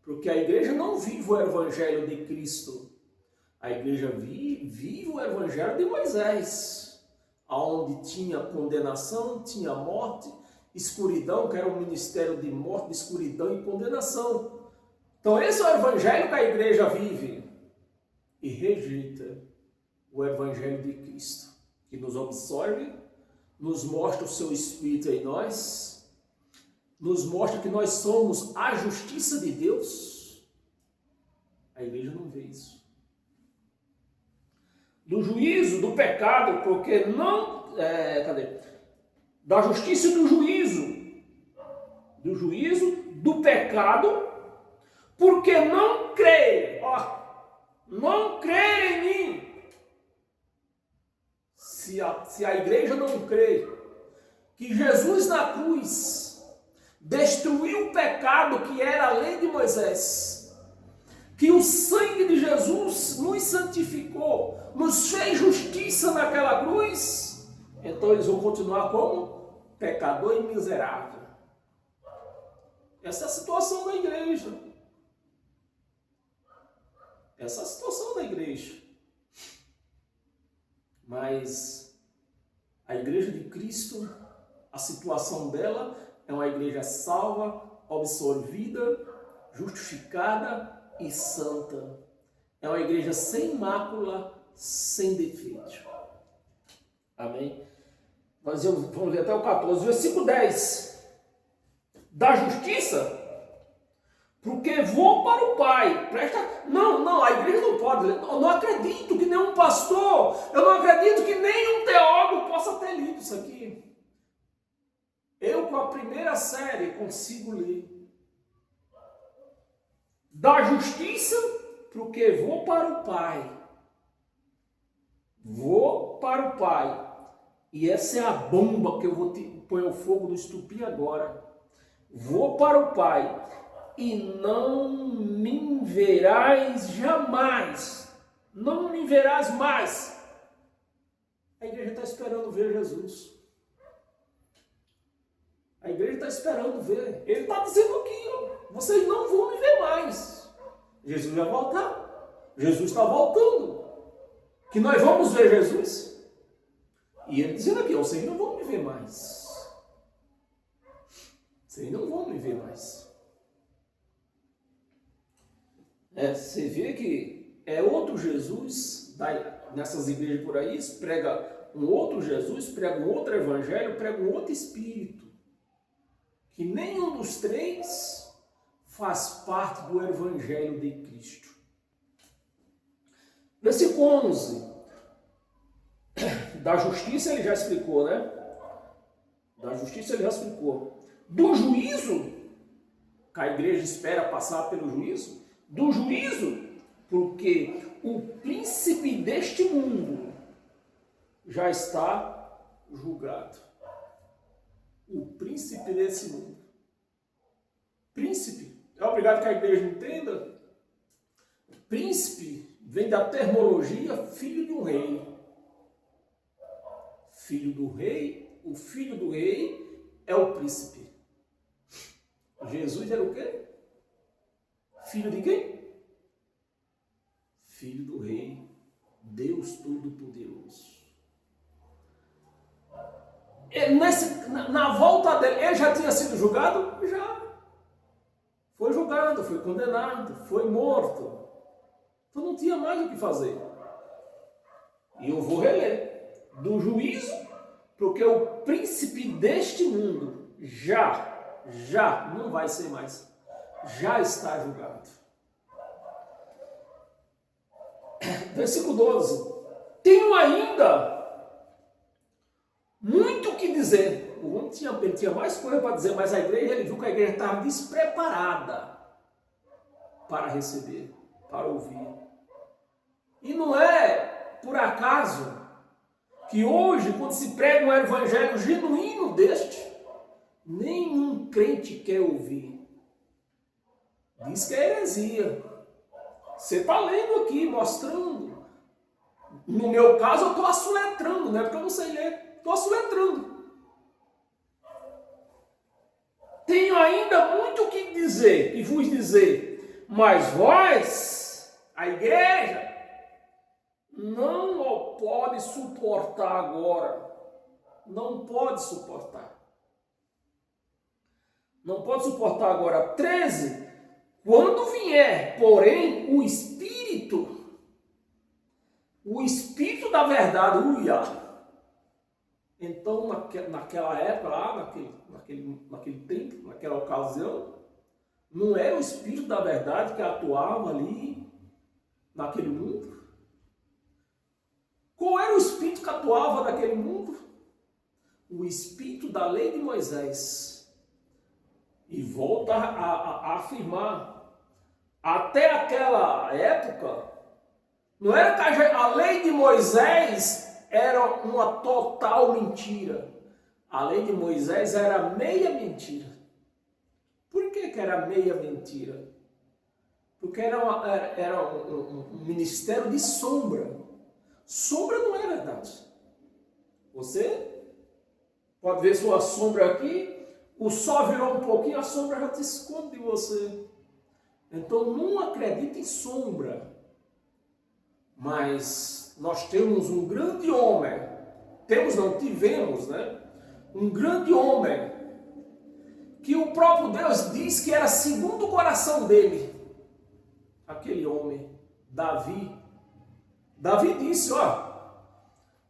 Porque a igreja não vive o Evangelho de Cristo. A igreja vive o Evangelho de Moisés, onde tinha condenação, tinha morte, escuridão, que era um ministério de morte, de escuridão e condenação. Então esse é o Evangelho que a igreja vive e rejeita o Evangelho de Cristo, que nos absorve, nos mostra o seu Espírito em nós, nos mostra que nós somos a justiça de Deus. A igreja não vê isso. Do juízo, do pecado, porque não... Da justiça e do juízo. Do juízo, do pecado, porque não crê. Não crê em mim. Se a igreja não crê que Jesus na cruz destruiu o pecado que era a lei de Moisés, que o sangue de Jesus nos santificou, nos fez justiça naquela cruz, então eles vão continuar como pecador e miserável. Essa é a situação da igreja. Essa é a situação da igreja. Mas a igreja de Cristo, a situação dela é uma igreja salva, absolvida, justificada e santa. É uma igreja sem mácula, sem defeito. Amém? Nós vamos ler até o 14, versículo 10. Da justiça, porque vou para o Pai. Não, a igreja não pode ler. Eu não acredito que nenhum pastor, eu não acredito que nenhum teólogo possa ter lido isso aqui. Eu, com a primeira série, consigo ler. Da justiça, porque vou para o Pai. Vou para o Pai. E essa é a bomba que eu vou pôr o fogo no estupim agora. Vou para o Pai. E não me verás jamais. Não me verás mais. A igreja está esperando ver Jesus. A igreja está esperando ver. Ele está dizendo aqui, vocês não vão me ver mais. Jesus vai voltar. Jesus está voltando. Que nós vamos ver Jesus. E ele dizendo aqui, vocês não vão me ver mais. Vocês não vão me ver mais. Você vê que é outro Jesus, nessas igrejas por aí, prega um outro Jesus, prega um outro evangelho, prega um outro espírito. Que nenhum dos três faz parte do evangelho de Cristo. Versículo 11. Da justiça ele já explicou, né? Da justiça ele já explicou. Do juízo, que a igreja espera passar pelo juízo, do juízo, porque o príncipe deste mundo já está julgado. O príncipe desse mundo. Príncipe, é obrigado que a igreja entenda. Príncipe vem da termologia filho de um rei. Filho do rei, o filho do rei é o príncipe. Jesus era o quê? Filho de quem? Filho do rei, Deus Todo-Poderoso. Na volta dele, ele já tinha sido julgado? Já. Foi julgado, foi condenado, foi morto. Então não tinha mais o que fazer. E eu vou reler. Do juízo, porque o príncipe deste mundo já não vai ser mais. Já está julgado. Versículo 12. Tenho ainda muito o que dizer. O homem tinha mais coisa para dizer, mas a igreja, ele viu que a igreja estava despreparada para receber, para ouvir. E não é por acaso que hoje, quando se prega um evangelho genuíno deste, nenhum crente quer ouvir. Diz que é heresia. Você está lendo aqui, mostrando. No meu caso, eu estou assoletrando, não é porque eu não sei ler. Estou assoletrando. Tenho ainda muito o que dizer e vos dizer, mas vós, a igreja, não o pode suportar agora. Não pode suportar. Não pode suportar agora. 13. Quando vier, porém, o Espírito da verdade, então naquela época lá, naquele tempo, naquela ocasião, não era o Espírito da verdade que atuava ali, naquele mundo? Qual era o Espírito que atuava naquele mundo? O Espírito da lei de Moisés. E volta a afirmar, até aquela época, não era que a lei de Moisés era uma total mentira. A lei de Moisés era meia mentira. Por que era meia mentira? Porque era um ministério de sombra. Sombra não é verdade. Você pode ver sua sombra aqui, o sol virou um pouquinho, a sombra já te esconde de você. Então não acredite em sombra. Mas nós temos um grande homem. Tivemos, né? Um grande homem. Que o próprio Deus diz que era segundo o coração dele. Aquele homem, Davi. Davi disse,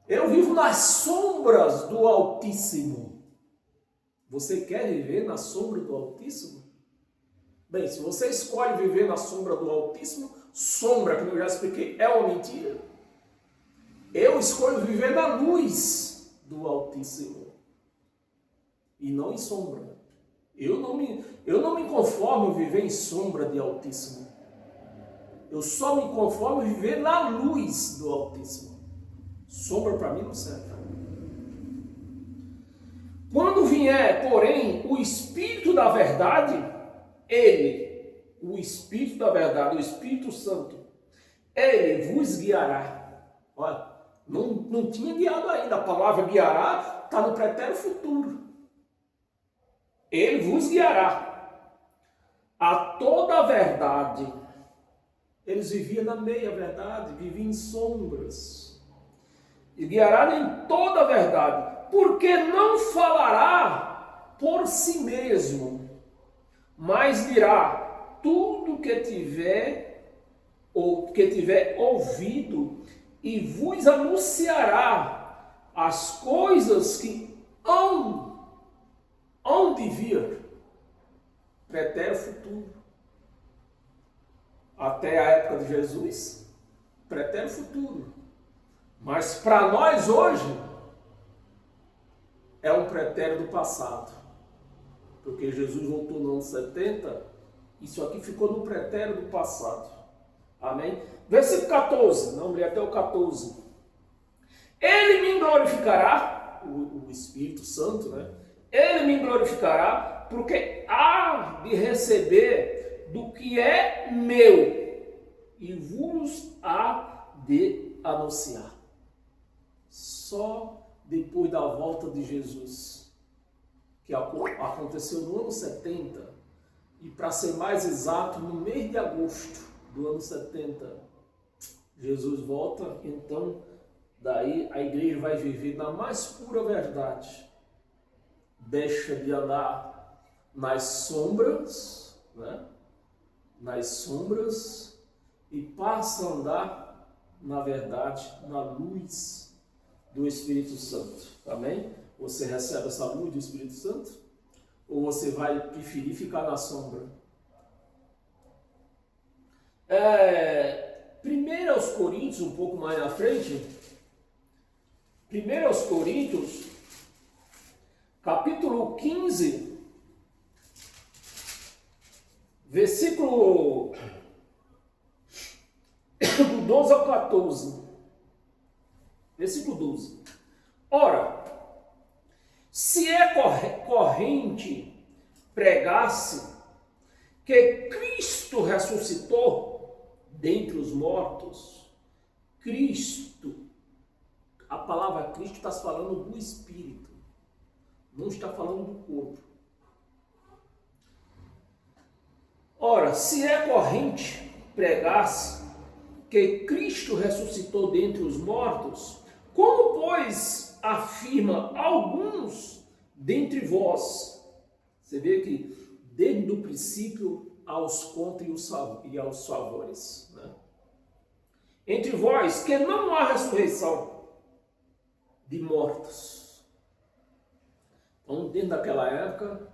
eu vivo nas sombras do Altíssimo. Você quer viver na sombra do Altíssimo? Bem, se você escolhe viver na sombra do Altíssimo, sombra, como eu já expliquei, é uma mentira. Eu escolho viver na luz do Altíssimo e não em sombra. Eu não me conformo em viver em sombra de Altíssimo. Eu só me conformo em viver na luz do Altíssimo. Sombra para mim não serve. Quando vier, porém, o Espírito da verdade, o Espírito da verdade, o Espírito Santo, ele vos guiará. Olha, não tinha guiado ainda. A palavra guiará está no pretérito futuro. Ele vos guiará a toda a verdade. Eles viviam na meia verdade, viviam em sombras. E guiará em toda a verdade, porque não falará por si mesmo, mas dirá tudo que tiver ouvido e vos anunciará as coisas que hão de vir, pretérito futuro. Até a época de Jesus, pretérito futuro. Mas para nós hoje, é um pretérito do passado. Porque Jesus voltou no ano 70, isso aqui ficou no pretérito do passado. Amém? Versículo 14, não li até o 14. Ele me glorificará, o Espírito Santo, né? Ele me glorificará, porque há de receber do que é meu, e vos há de anunciar. Só depois da volta de Jesus, que aconteceu no ano 70, e para ser mais exato, no mês de agosto do ano 70, Jesus volta, então daí a igreja vai viver na mais pura verdade. Deixa de andar nas sombras, né? Nas sombras, e passa a andar na verdade, na luz do Espírito Santo. Amém? Você recebe essa luz do Espírito Santo? Ou você vai preferir ficar na sombra? 1 aos Coríntios, um pouco mais na frente, 1 aos Coríntios, capítulo 15, versículo do 12 ao 14. Versículo 12. Ora, se é corrente pregasse que Cristo ressuscitou dentre os mortos, Cristo, a palavra Cristo está falando do Espírito, não está falando do corpo. Ora, se é corrente pregasse que Cristo ressuscitou dentre os mortos, como, pois, afirma alguns dentre vós? Você vê que desde o princípio aos contras e aos favores, né? Entre vós, que não há ressurreição de mortos. Então, dentro daquela época,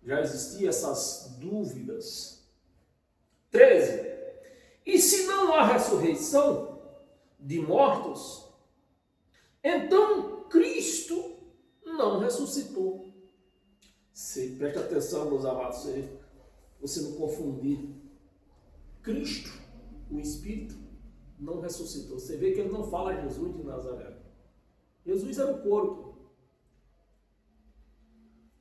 já existiam essas dúvidas. 13. E se não há ressurreição de mortos, então Cristo não ressuscitou. Você presta atenção, meus amados, você não confundir. Cristo, o Espírito, não ressuscitou. Você vê que ele não fala Jesus de Nazaré. Jesus era o corpo.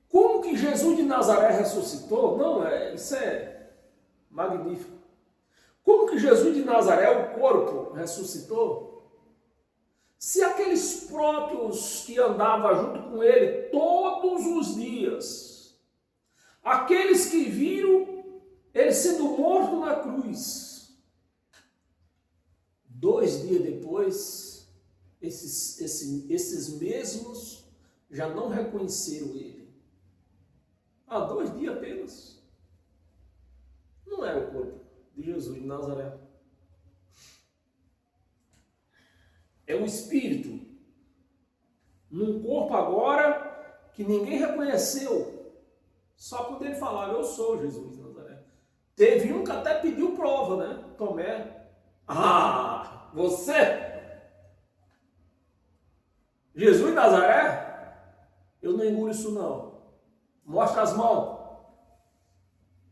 Como que Jesus de Nazaré ressuscitou? Não, isso é magnífico. Como que Jesus de Nazaré, o corpo, ressuscitou? Se aqueles próprios que andavam junto com ele todos os dias, aqueles que viram ele sendo morto na cruz, 2 dias depois, esses mesmos já não reconheceram ele. Há 2 dias apenas. Não era o corpo de Jesus de Nazaré. É o Espírito num corpo agora que ninguém reconheceu. Só quando ele falava, eu sou Jesus de Nazaré. Teve um que até pediu prova, né? Tomé. Ah, você? Jesus de Nazaré? Eu não engulo isso não. Mostra as mãos.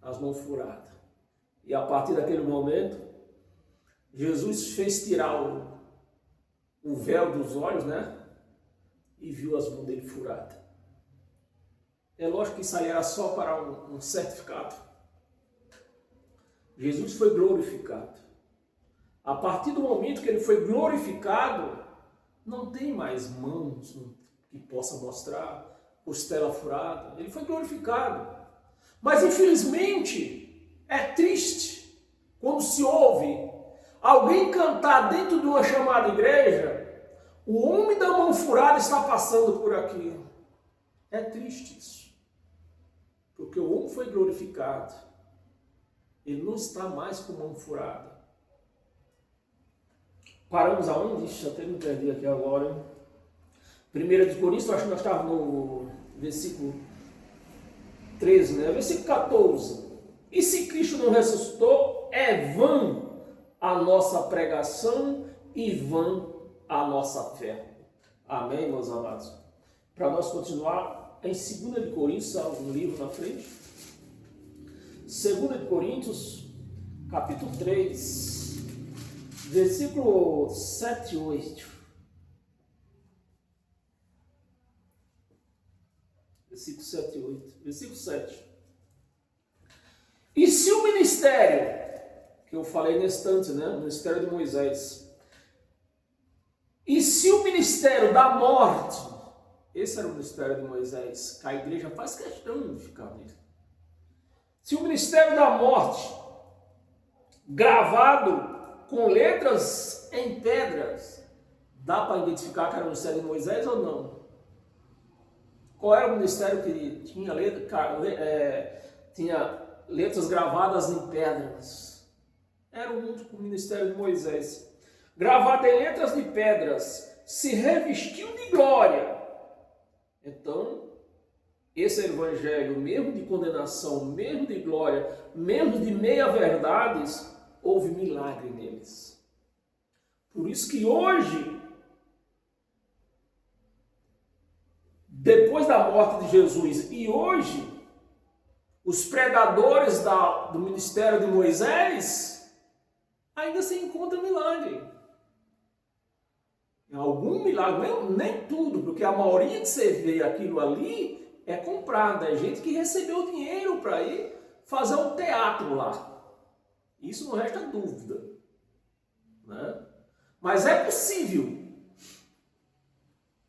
As mãos furadas. E a partir daquele momento, Jesus fez tirar o véu dos olhos, né? E viu as mãos dele furadas. É lógico que isso aí era só para um certificado. Jesus foi glorificado. A partir do momento que ele foi glorificado, não tem mais mãos que possa mostrar costela furada. Ele foi glorificado. Mas infelizmente, é triste quando se ouve alguém cantar dentro de uma chamada igreja, o homem da mão furada está passando por aqui. É triste isso. Porque o homem foi glorificado. Ele não está mais com mão furada. Paramos aonde? Ixi, até me perdi aqui agora. 1 Coríntios, acho que nós estávamos no versículo 13, né? Versículo 14. E se Cristo não ressuscitou, é vã a nossa pregação e vã a nossa fé. Amém, meus amados? Para nós continuar em 2 Coríntios, há um livro na frente. 2 Coríntios, capítulo 3, versículo 7 e 8. Versículo 7 e 8. Versículo 7. E se o ministério, que eu falei nesse instante, né? O ministério de Moisés. E se o ministério da morte, esse era o ministério de Moisés, que a igreja faz questão de ficar nele. Se o ministério da morte, gravado com letras em pedras, dá para identificar que era o ministério de Moisés ou não? Qual era o ministério que tinha letras gravadas em pedras? Era o ministério de Moisés. Gravado em letras de pedras, se revestiu de glória. Então, esse evangelho, mesmo de condenação, mesmo de glória, mesmo de meia-verdades, houve milagre neles. Por isso que hoje, depois da morte de Jesus e hoje, os pregadores do ministério de Moisés ainda se encontram milagre. Algum milagre, nem tudo, porque a maioria que você vê aquilo ali é comprada, é gente que recebeu dinheiro para ir fazer um teatro lá. Isso não resta dúvida, né? Mas é possível.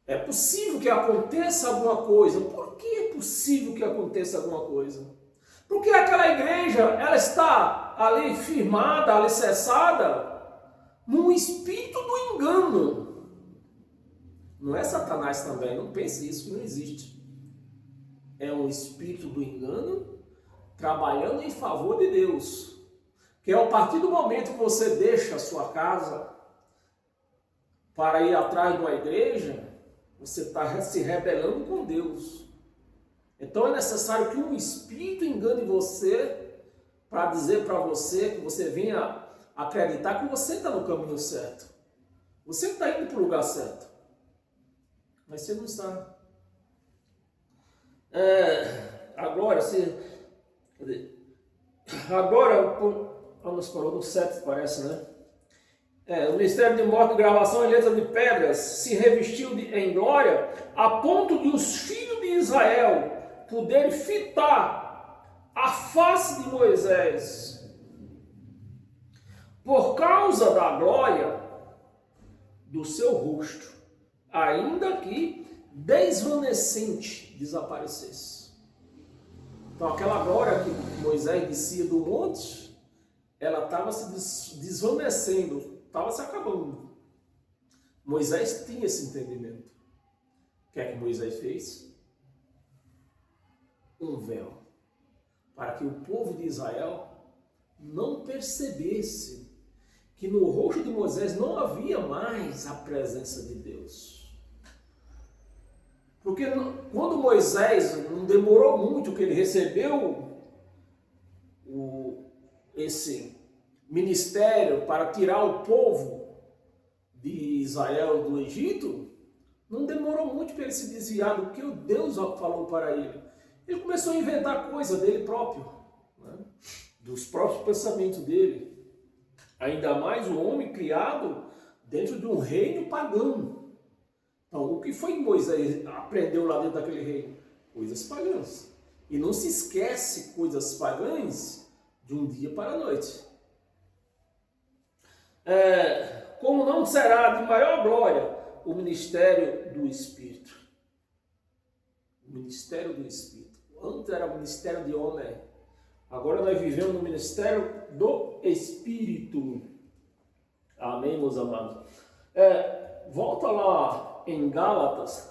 É possível que aconteça alguma coisa. Por que é possível que aconteça alguma coisa? Porque aquela igreja, ela está ali firmada, alicerçada num espírito do engano. Não é Satanás também, não pense isso, que não existe. É um espírito do engano trabalhando em favor de Deus. Que é a partir do momento que você deixa a sua casa para ir atrás de uma igreja, você está se rebelando com Deus. Então é necessário que um espírito engane você para dizer para você que você venha acreditar que você está no caminho certo. Você está indo para o lugar certo. Mas você não está. Agora, nós falamos no 7, parece, né? O ministério de morte, gravação em letras de pedras, se revestiu em glória, a ponto de os filhos de Israel poderem fitar a face de Moisés, por causa da glória do seu rosto, ainda que desvanecente desaparecesse. Então aquela glória que Moisés descia do monte, ela estava se desvanecendo, estava se acabando. Moisés tinha esse entendimento. O que é que Moisés fez? Um véu, para que o povo de Israel não percebesse que no rosto de Moisés não havia mais a presença de Deus. Porque quando Moisés, não demorou muito que ele recebeu esse ministério para tirar o povo de Israel do Egito, não demorou muito para ele se desviar do que o Deus falou para ele. Ele começou a inventar coisa dele próprio, né? Dos próprios pensamentos dele. Ainda mais o homem criado dentro de um reino pagão. Então, o que foi que Moisés aprendeu lá dentro daquele reino? Coisas pagãs. E não se esquece coisas pagãs de um dia para a noite. Como não será de maior glória o ministério do Espírito? O ministério do Espírito. Antes era o ministério de homem. Agora nós vivemos no ministério do Espírito. Amém, meus amados? Volta lá em Gálatas.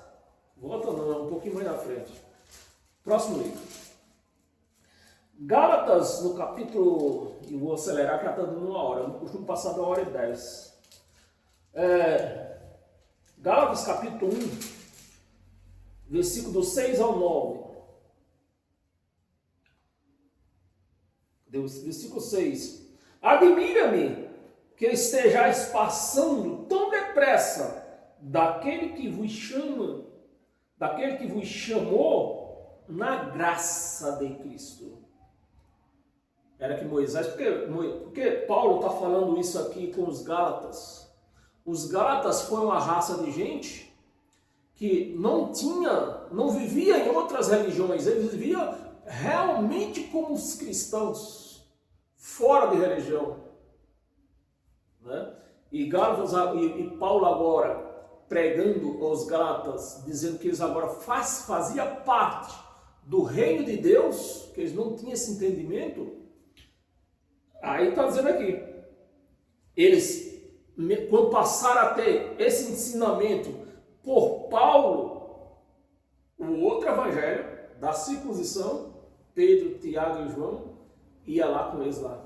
Volta não, um pouquinho mais na frente. Próximo livro. Gálatas, no capítulo, e vou acelerar que já está dando 1 hora, eu não costumo passar da 1h10. Gálatas, capítulo 1, versículo do 6 ao 9. Versículo 6. Admira-me que estejais passando tão depressa daquele que vos chamou na graça de Cristo. Era que Moisés, porque Paulo está falando isso aqui com os Gálatas. Os Gálatas foi uma raça de gente que não vivia em outras religiões, eles viviam realmente como os cristãos, fora de religião. Né? E Paulo agora pregando aos Gálatas, dizendo que eles agora faziam parte do reino de Deus, que eles não tinham esse entendimento. Aí está dizendo aqui, eles, quando passaram a ter esse ensinamento por Paulo, o outro evangelho da circuncisão, Pedro, Tiago e João, ia lá com eles lá,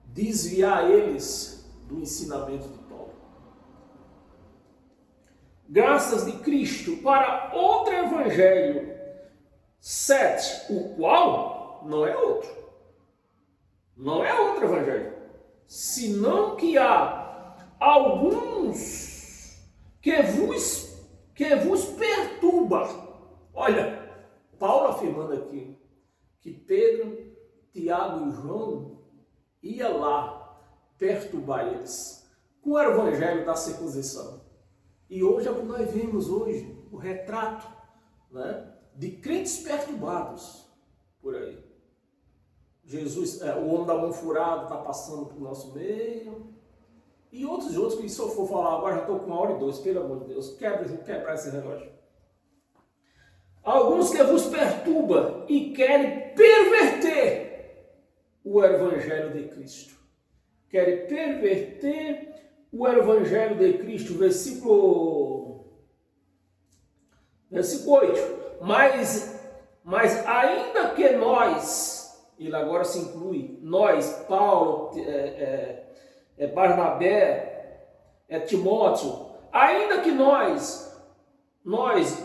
desviar eles do ensinamento de Paulo. Graças de Cristo para outro evangelho, 7, o qual não é outro. Não é outro evangelho, senão que há alguns que vos perturba. Olha, Paulo afirmando aqui que Pedro, Tiago e João ia lá perturbar eles com o evangelho da circuncisão. E hoje é o que nós vemos hoje, o retrato, né, de crentes perturbados por aí. Jesus, o homem da mão furada está passando para o nosso meio. E outros, que se eu for falar agora, já estou com 1h02, pelo amor de Deus, quebra esse relógio. Alguns que vos perturbam e querem perverter o evangelho de Cristo. Querem perverter o evangelho de Cristo. Versículo 8. Mas ainda que nós... Ele agora se inclui, nós, Paulo, Barnabé, Timóteo, ainda que nós,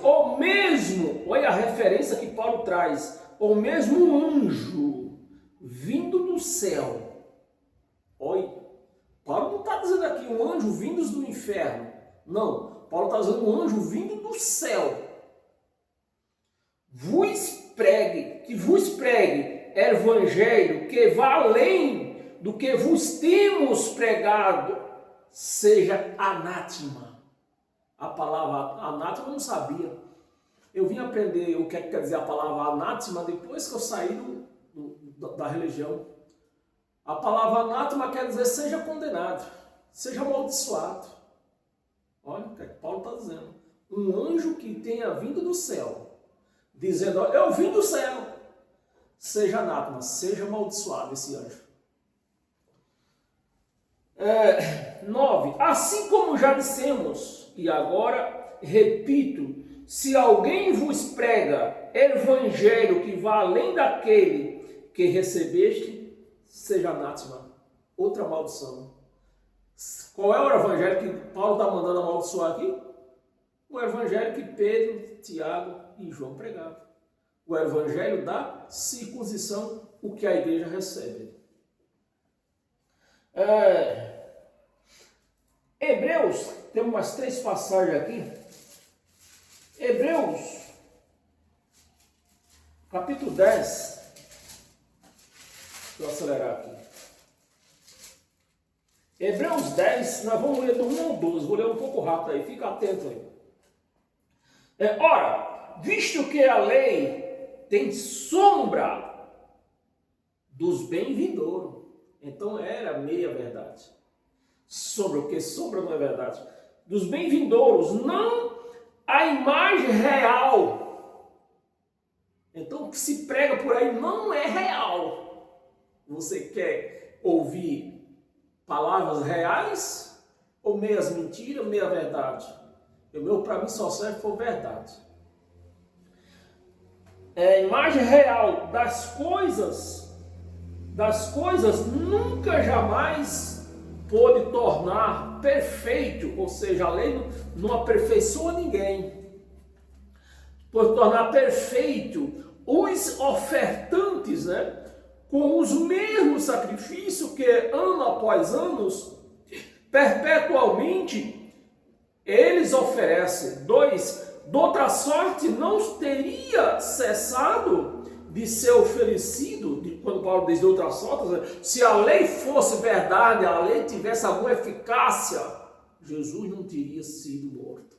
ou mesmo, olha a referência que Paulo traz, ou mesmo um anjo vindo do céu. Olha, Paulo não está dizendo aqui um anjo vindo do inferno, não, Paulo está dizendo um anjo vindo do céu. Que vos pregue evangelho que vá além do que vos temos pregado, seja anátema. A palavra anátema eu não sabia. Eu vim aprender o que quer dizer a palavra anátema depois que eu saí da religião. A palavra anátema quer dizer seja condenado, seja amaldiçoado. Olha o que Paulo está dizendo. Um anjo que tenha vindo do céu, dizendo, eu vim do céu. Seja anátema, seja amaldiçoado esse anjo. 9. Assim como já dissemos, e agora repito, se alguém vos prega evangelho que vá além daquele que recebeste, seja anátema. Outra maldição. Qual é o evangelho que Paulo está mandando amaldiçoar aqui? O evangelho que Pedro, Tiago e João pregavam. O evangelho da circuncisão, o que a igreja recebe. Hebreus, temos umas 3 passagens aqui. Hebreus, capítulo 10. Deixa eu acelerar aqui. Hebreus 10, nós vamos ler do 1 ao 12, vou ler um pouco rápido aí, fica atento aí. Ora, visto que a lei tem sombra dos bem-vindouros. Então era meia verdade. Sombra, porque sombra não é verdade. Dos bem-vindouros, não a imagem real. Então o que se prega por aí não é real. Você quer ouvir palavras reais ou meias mentiras, meia verdade? Para mim só serve for verdade. imagem real das coisas nunca jamais pôde tornar perfeito, ou seja, a lei não aperfeiçoa ninguém. Pode tornar perfeito os ofertantes, né? Com os mesmos sacrifícios que ano após ano, perpetualmente, eles oferecem. 2. De outra sorte, não teria cessado de ser oferecido, quando Paulo diz de outra sorte, se a lei fosse verdade, a lei tivesse alguma eficácia, Jesus não teria sido morto.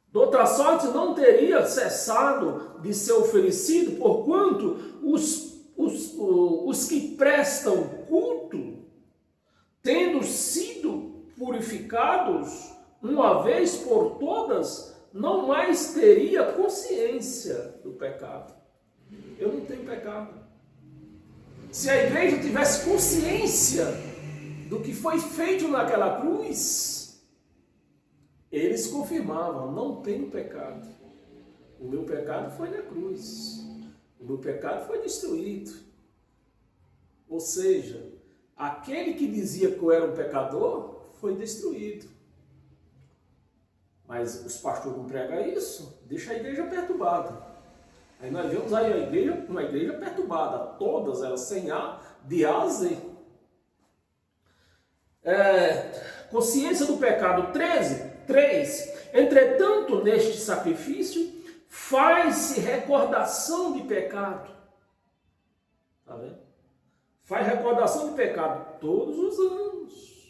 De outra sorte, não teria cessado de ser oferecido, porquanto os que prestam culto, tendo sido purificados uma vez por todas, não mais teria consciência do pecado. Eu não tenho pecado. Se a igreja tivesse consciência do que foi feito naquela cruz, eles confirmavam: não tenho pecado. O meu pecado foi na cruz. O meu pecado foi destruído. Ou seja, aquele que dizia que eu era um pecador foi destruído. Mas os pastores não pregam isso, deixa a igreja perturbada. Aí nós vemos aí uma igreja perturbada, todas elas sem A, de A a Z. Consciência do pecado. 3. Entretanto, neste sacrifício, faz-se recordação de pecado. Está vendo? Faz recordação de pecado todos os anos.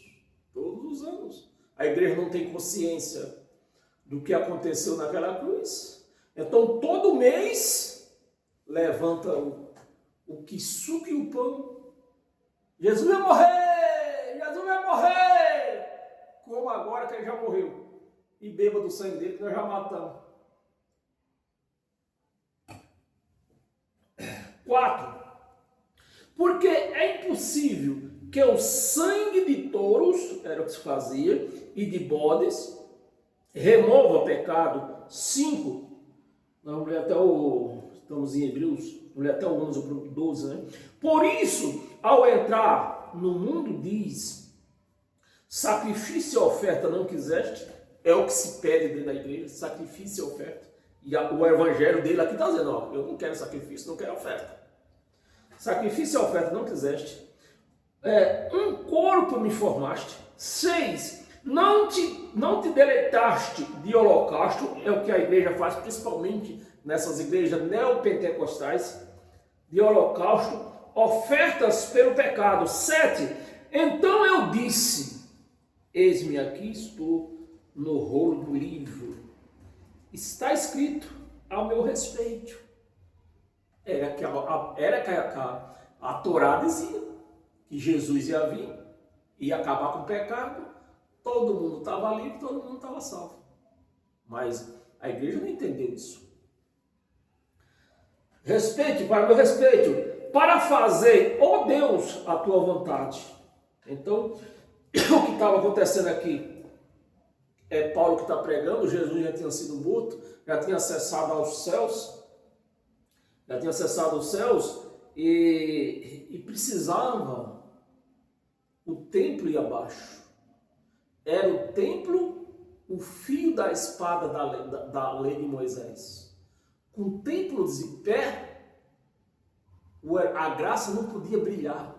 Todos os anos. A igreja não tem consciência do que aconteceu naquela cruz. Então, todo mês, levanta o quiçuque e o pão. Jesus vai morrer! Jesus vai morrer! Como agora que ele já morreu. E beba do sangue dele que nós já matamos. 4. Porque é impossível que o sangue de touros, era o que se fazia, e de bodes, remova o pecado. 5. Nós vamos ler estamos em Hebreus, vamos ler até o 11 ou 12, né? Por isso, ao entrar no mundo, diz: sacrifício e oferta não quiseste. É o que se pede dentro da igreja, sacrifício e oferta. E o evangelho dele aqui está dizendo: ó, eu não quero sacrifício, não quero oferta. Sacrifício e oferta não quiseste. Um corpo me formaste. 6. Não te deleitaste de holocausto, é o que a igreja faz, principalmente nessas igrejas neopentecostais, de holocausto, ofertas pelo pecado. 7. Então eu disse: eis-me aqui, estou no rolo do livro. Está escrito ao meu respeito. Era que a Torá dizia que Jesus ia vir, ia acabar com o pecado, todo mundo estava livre, todo mundo estava salvo. Mas a igreja não entendeu isso. Para meu respeito, para fazer, ó Deus, a tua vontade. Então, o que estava acontecendo aqui? É Paulo que está pregando, Jesus já tinha sido morto, já tinha acessado aos céus, e precisava o templo ir abaixo. Era o templo, o fio da espada da lei de Moisés. Com o templo de pé, a graça não podia brilhar,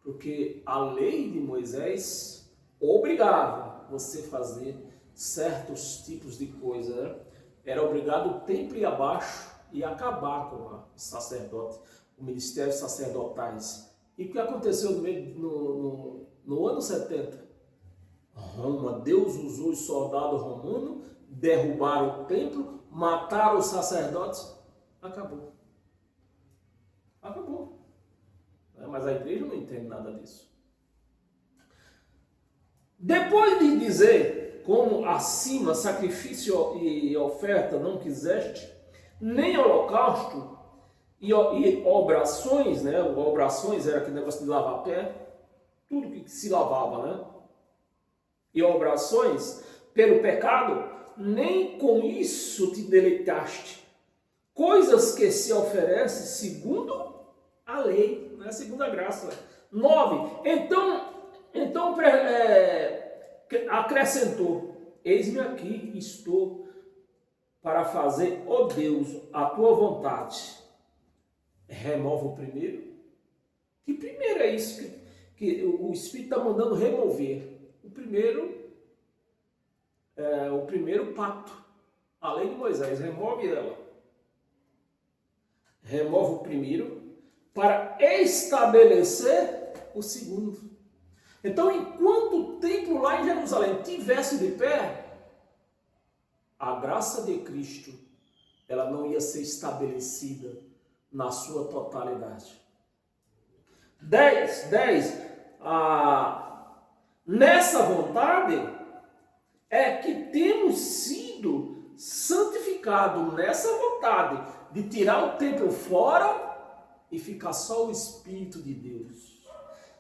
porque a lei de Moisés obrigava você a fazer certos tipos de coisa, né? Era obrigado o templo ir abaixo e acabar com o sacerdote, o ministério sacerdotais. E o que aconteceu no ano 70? Roma, Deus usou os soldados romanos, derrubaram o templo, mataram os sacerdotes, acabou. Acabou. Mas a igreja não entende nada disso. Depois de dizer, como acima, sacrifício e oferta não quiseste, nem holocausto e obrações, né? Obrações era aquele negócio de lavar pé, tudo que se lavava, né? E obrações pelo pecado, nem com isso te deleitaste. Coisas que se oferecem segundo a lei, não é segundo a graça. 9. Então acrescentou: eis-me aqui, estou para fazer, ó Deus, a tua vontade. Remove o primeiro. Que primeiro é isso que o Espírito está mandando remover? O primeiro pacto, a lei de Moisés, remove ela. Remove o primeiro para estabelecer o segundo. Então, enquanto o templo lá em Jerusalém estivesse de pé, a graça de Cristo, ela não ia ser estabelecida na sua totalidade. 10. Nessa vontade é que temos sido santificados, nessa vontade de tirar o templo fora e ficar só o Espírito de Deus.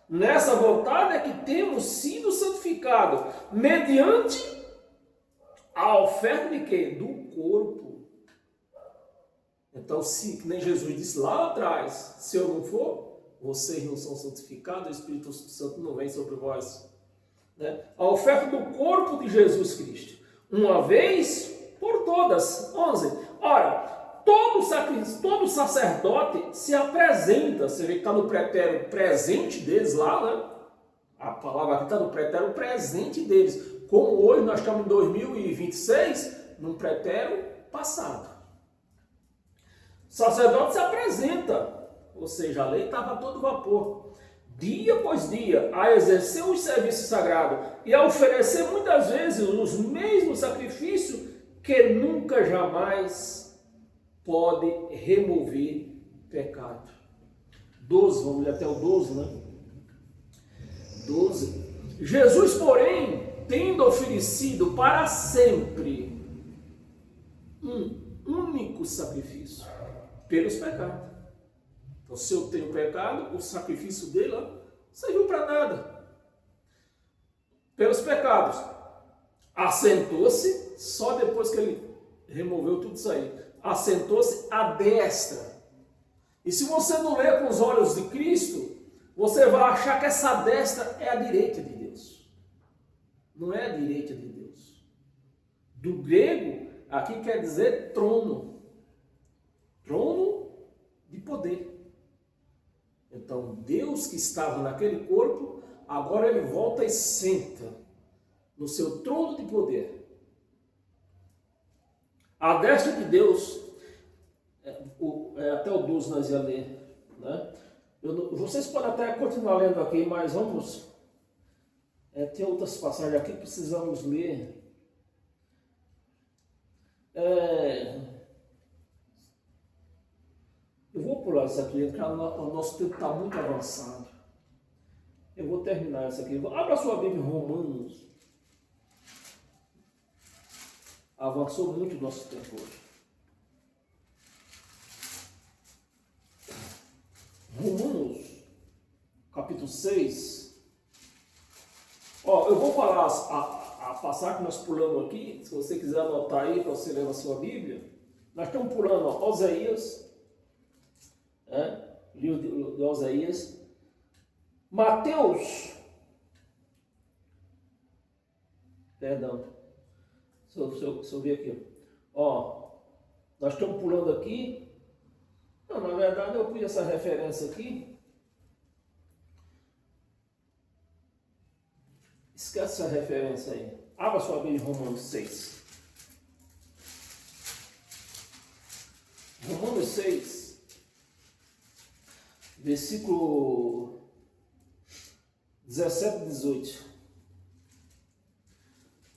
Nessa vontade é que temos sido santificados mediante a oferta de quê? Do corpo. Então, se nem Jesus disse lá atrás, se eu não for, vocês não são santificados, o Espírito Santo não vem sobre vós. Né? A oferta do corpo de Jesus Cristo, uma vez por todas. 11. Ora, todo sacerdote se apresenta, você vê que está no pretérito presente deles lá, né? A palavra aqui está no pretérito presente deles. Como hoje nós estamos em 2026, num pretérito passado. O sacerdote se apresenta, ou seja, a lei estava a todo vapor, dia após dia, a exercer o serviço sagrado e a oferecer muitas vezes os mesmos sacrifícios que nunca jamais pode remover pecado. 12, vamos ler até o 12, né? 12. Jesus, porém, tendo oferecido para sempre um único sacrifício pelos pecados. Então, se eu tenho pecado, o sacrifício dele não serviu para nada. Pelos pecados. Assentou-se, só depois que ele removeu tudo isso aí, assentou-se à destra. E se você não ler com os olhos de Cristo, você vai achar que essa destra é a direita de Deus. Não é a direita de Deus. Do grego, aqui quer dizer trono. Trono de poder. Então, Deus que estava naquele corpo, agora ele volta e senta no seu trono de poder. A destra de Deus, até o 12 nós ia ler, né? Vocês podem até continuar lendo aqui, mas vamos... tem outras passagens aqui que precisamos ler. Eu vou pular isso aqui, porque o nosso tempo está muito avançado. Eu vou terminar isso aqui. Abra sua Bíblia em Romanos. Avançou muito o nosso tempo hoje. Romanos, capítulo 6. Eu vou falar a passagem que nós pulamos aqui. Se você quiser anotar aí, para você ler na sua Bíblia. Nós estamos pulando Oséias, livro de Oséias, Mateus, perdão, se eu ver aqui, nós estamos pulando aqui. Não, na verdade eu pus essa referência aqui. Esquece essa referência aí. Abra sua Bíblia em Romanos 6. Romanos 6, versículo 17 e 18.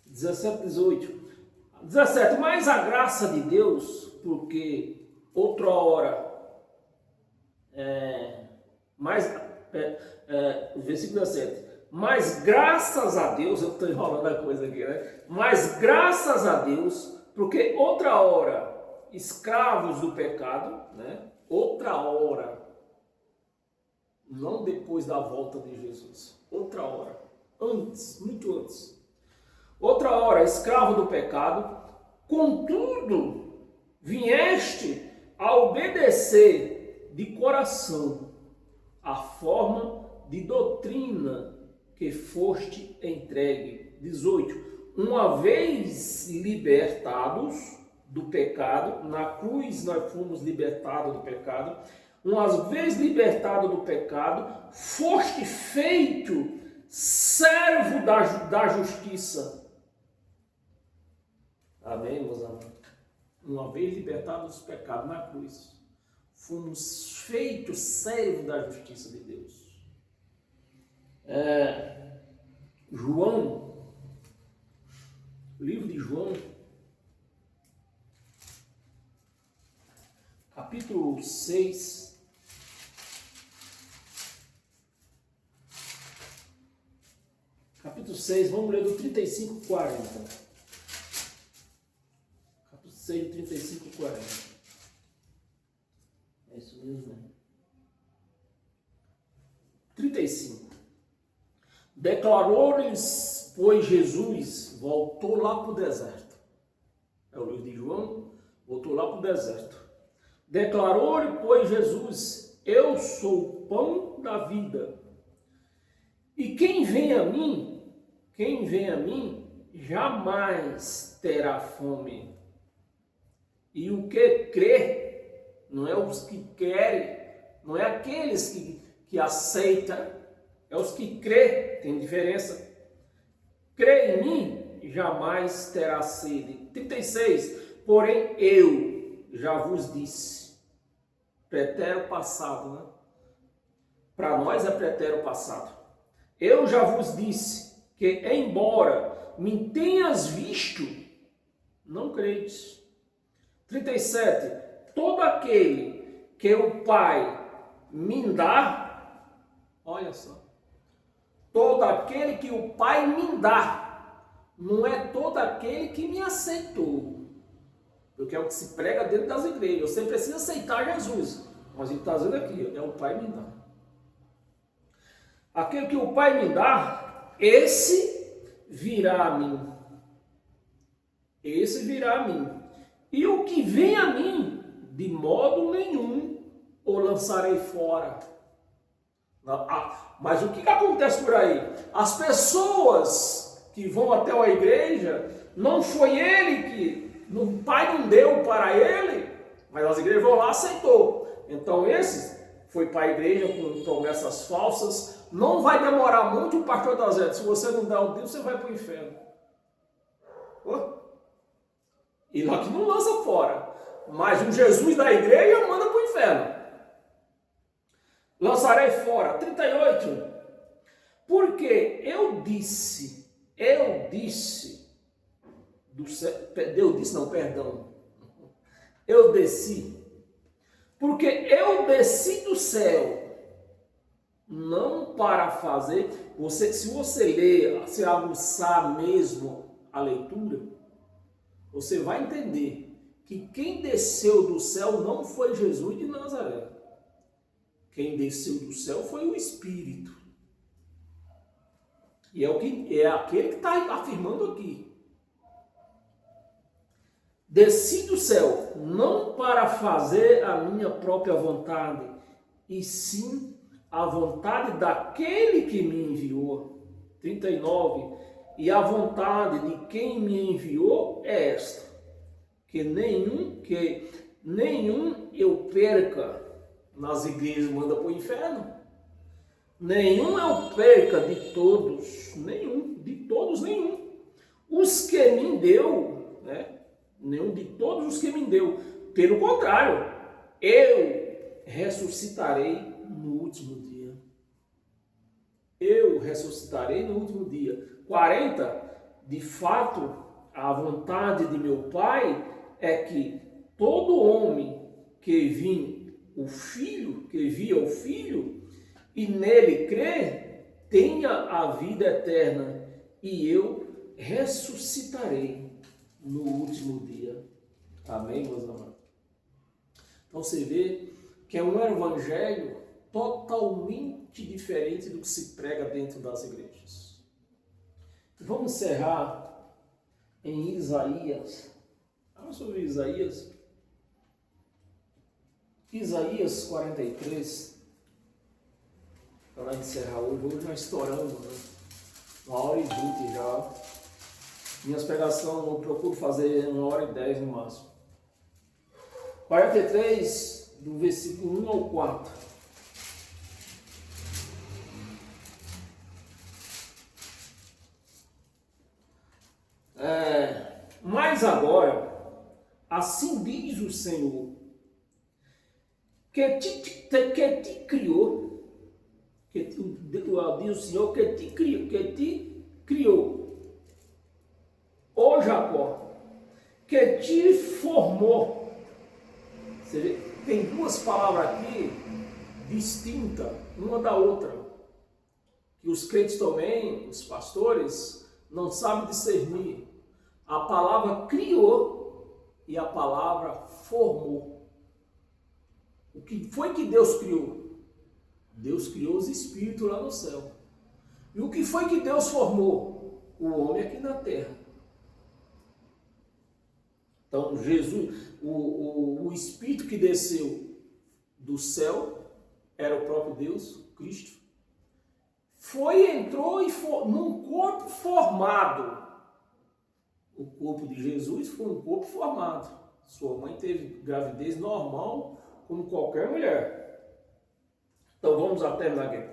17 e 18. 17. Mas a graça de Deus, porque outra hora, versículo 17. Mas graças a Deus, eu estou enrolando a coisa aqui, né? Mas graças a Deus, porque outra hora, escravos do pecado, né? Outra hora, não depois da volta de Jesus, outra hora, antes, muito antes. Outra hora, escravo do pecado, Contudo, vieste a obedecer de coração a forma de doutrina que foste entregue. 18. Uma vez libertados do pecado, na cruz nós fomos libertados do pecado, uma vez libertado do pecado, foste feito servo da justiça. Amém, meus amados? Uma vez libertados do pecado na cruz, fomos feitos servos da justiça de Deus. João, livro de João, capítulo 6, vamos ler do 35 ao 40. Capítulo 6, do 35 ao 40. É isso mesmo, né? 35. Declarou-lhes, pois Jesus voltou lá para o deserto. É o livro de João, voltou lá para o deserto. Declarou-lhe, pois Jesus, eu sou o pão da vida. E quem vem a mim, jamais terá fome. E o que crê, não é os que querem, não é aqueles que aceitam, é os que crê, tem diferença. Crê em mim, jamais terá sede. 36, porém eu já vos disse, pretérito passado, né? Para nós é pretérito passado. Eu já vos disse que, embora me tenhas visto, não credes. 37, todo aquele que o Pai me dá, olha só, todo aquele que o Pai me dá, não é todo aquele que me aceitou, porque é o que se prega dentro das igrejas. Você precisa aceitar Jesus, mas ele está dizendo aqui, é o Pai me dá. Aquele que o Pai me dá, esse virá a mim. Esse virá a mim. E o que vem a mim, de modo nenhum o lançarei fora. Mas o que acontece por aí? As pessoas que vão até a igreja, não foi ele que, o Pai não deu para ele, mas as igrejas vão lá e aceitou. Então esses foi para a igreja com promessas falsas. Não vai demorar muito, o pastor está dizendo, se você não der o Deus, você vai para o inferno. E lá que não lança fora. Mas o Jesus da igreja manda para o inferno. Lançarei fora. 38. Porque eu disse do céu, eu desci. Porque eu desci do céu, não para fazer, se você ler, se aguçar mesmo a leitura, você vai entender que quem desceu do céu não foi Jesus de Nazaré. Quem desceu do céu foi o Espírito. E é aquele que está afirmando aqui. Desci do céu, não para fazer a minha própria vontade, e sim a vontade daquele que me enviou. 39. E a vontade de quem me enviou é esta, que nenhum eu perca. Nas igrejas manda para o inferno. Nenhum eu perca de todos, nenhum. Os que me deu, né? Nenhum de todos os que me deu. Pelo contrário, eu ressuscitarei no último dia. Eu ressuscitarei no último dia. 40. De fato, a vontade de meu Pai é que todo homem que via o Filho e nele crê, tenha a vida eterna, e eu ressuscitarei no último dia. Amém, meus amados? Então você vê que é um evangelho totalmente diferente do que se prega dentro das igrejas. Vamos encerrar em Isaías, Vamos sobre Isaías. Isaías 43. Para encerrar hoje já estourando, né? 1h20 já. Minhas pregações eu procuro fazer 1h10 no máximo. 43, do versículo 1 ao 4. Mas agora, assim diz o Senhor, que te criou, diz o Senhor que te criou, ó Jacó, que te formou. Você vê, tem duas palavras aqui distintas, uma da outra, que os crentes também, os pastores, não sabem discernir. A palavra criou e a palavra formou. O que foi que Deus criou? Deus criou os espíritos lá no céu. E o que foi que Deus formou? O homem aqui na terra. Então, Jesus, o Espírito que desceu do céu, era o próprio Deus, Cristo, entrou num corpo formado. O corpo de Jesus foi um corpo formado. Sua mãe teve gravidez normal, como qualquer mulher. Então, vamos a terminar aqui.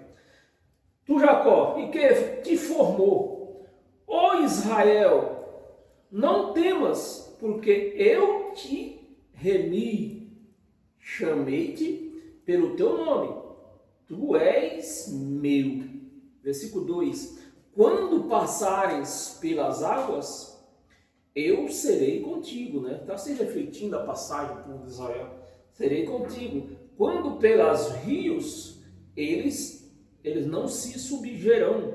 Tu, Jacó, e que te formou, ó Israel, não temas, porque eu te remi, chamei-te pelo teu nome, tu és meu. Versículo 2, quando passares pelas águas, eu serei contigo, né? Está se refletindo a passagem do povo de Israel, serei contigo. Quando pelos rios, eles não se submergerão.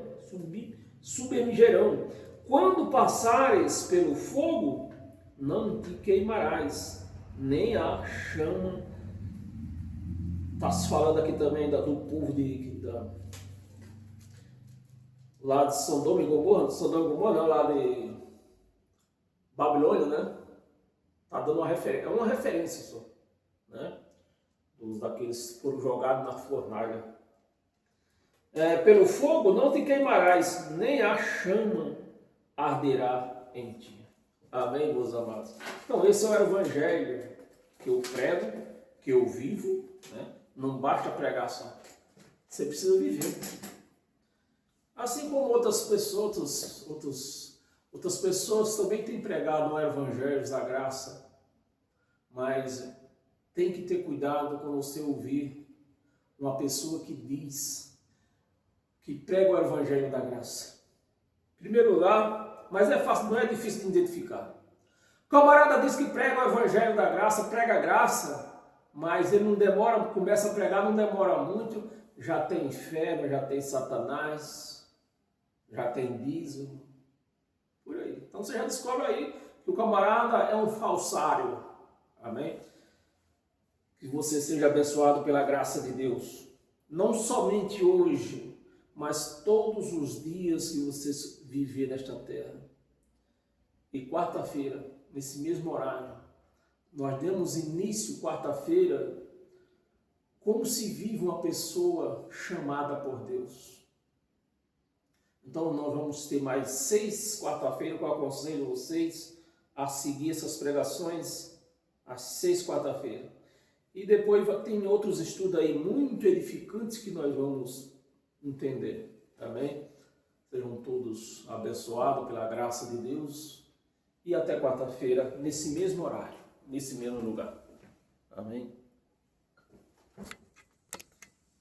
Quando passares pelo fogo, não te queimarás, nem a chama. Está se falando aqui também do povo lá de Sodoma e Gomorra, não, lá de Babilônia, né? Está dando uma referência só, né? Daqueles que foram jogados na fornalha. Pelo fogo não te queimarás, nem a chama arderá em ti. Amém, meus amados? Então, esse é o evangelho que eu prego, que eu vivo, né? Não basta pregar só. Você precisa viver. Assim como outras pessoas também têm pregado o evangelho da graça, mas tem que ter cuidado quando você ouvir uma pessoa que diz que prega o evangelho da graça. Em primeiro lugar, mas é fácil, não é difícil de identificar. O camarada diz que prega o evangelho da graça, prega a graça, mas ele não demora, começa a pregar, não demora muito, já tem inferno, já tem Satanás, já tem dízimo, por aí. Então você já descobre aí que o camarada é um falsário. Amém? Que você seja abençoado pela graça de Deus. Não somente hoje, mas todos os dias que você viver nesta terra. E quarta-feira, nesse mesmo horário, nós demos início, quarta-feira, como se vive uma pessoa chamada por Deus. Então nós vamos ter mais 6 quarta-feira, que eu aconselho vocês a seguir essas pregações às 6 quarta-feira. E depois tem outros estudos aí muito edificantes que nós vamos entender, amém? Sejam todos abençoados pela graça de Deus e até quarta-feira, nesse mesmo horário, nesse mesmo lugar, amém?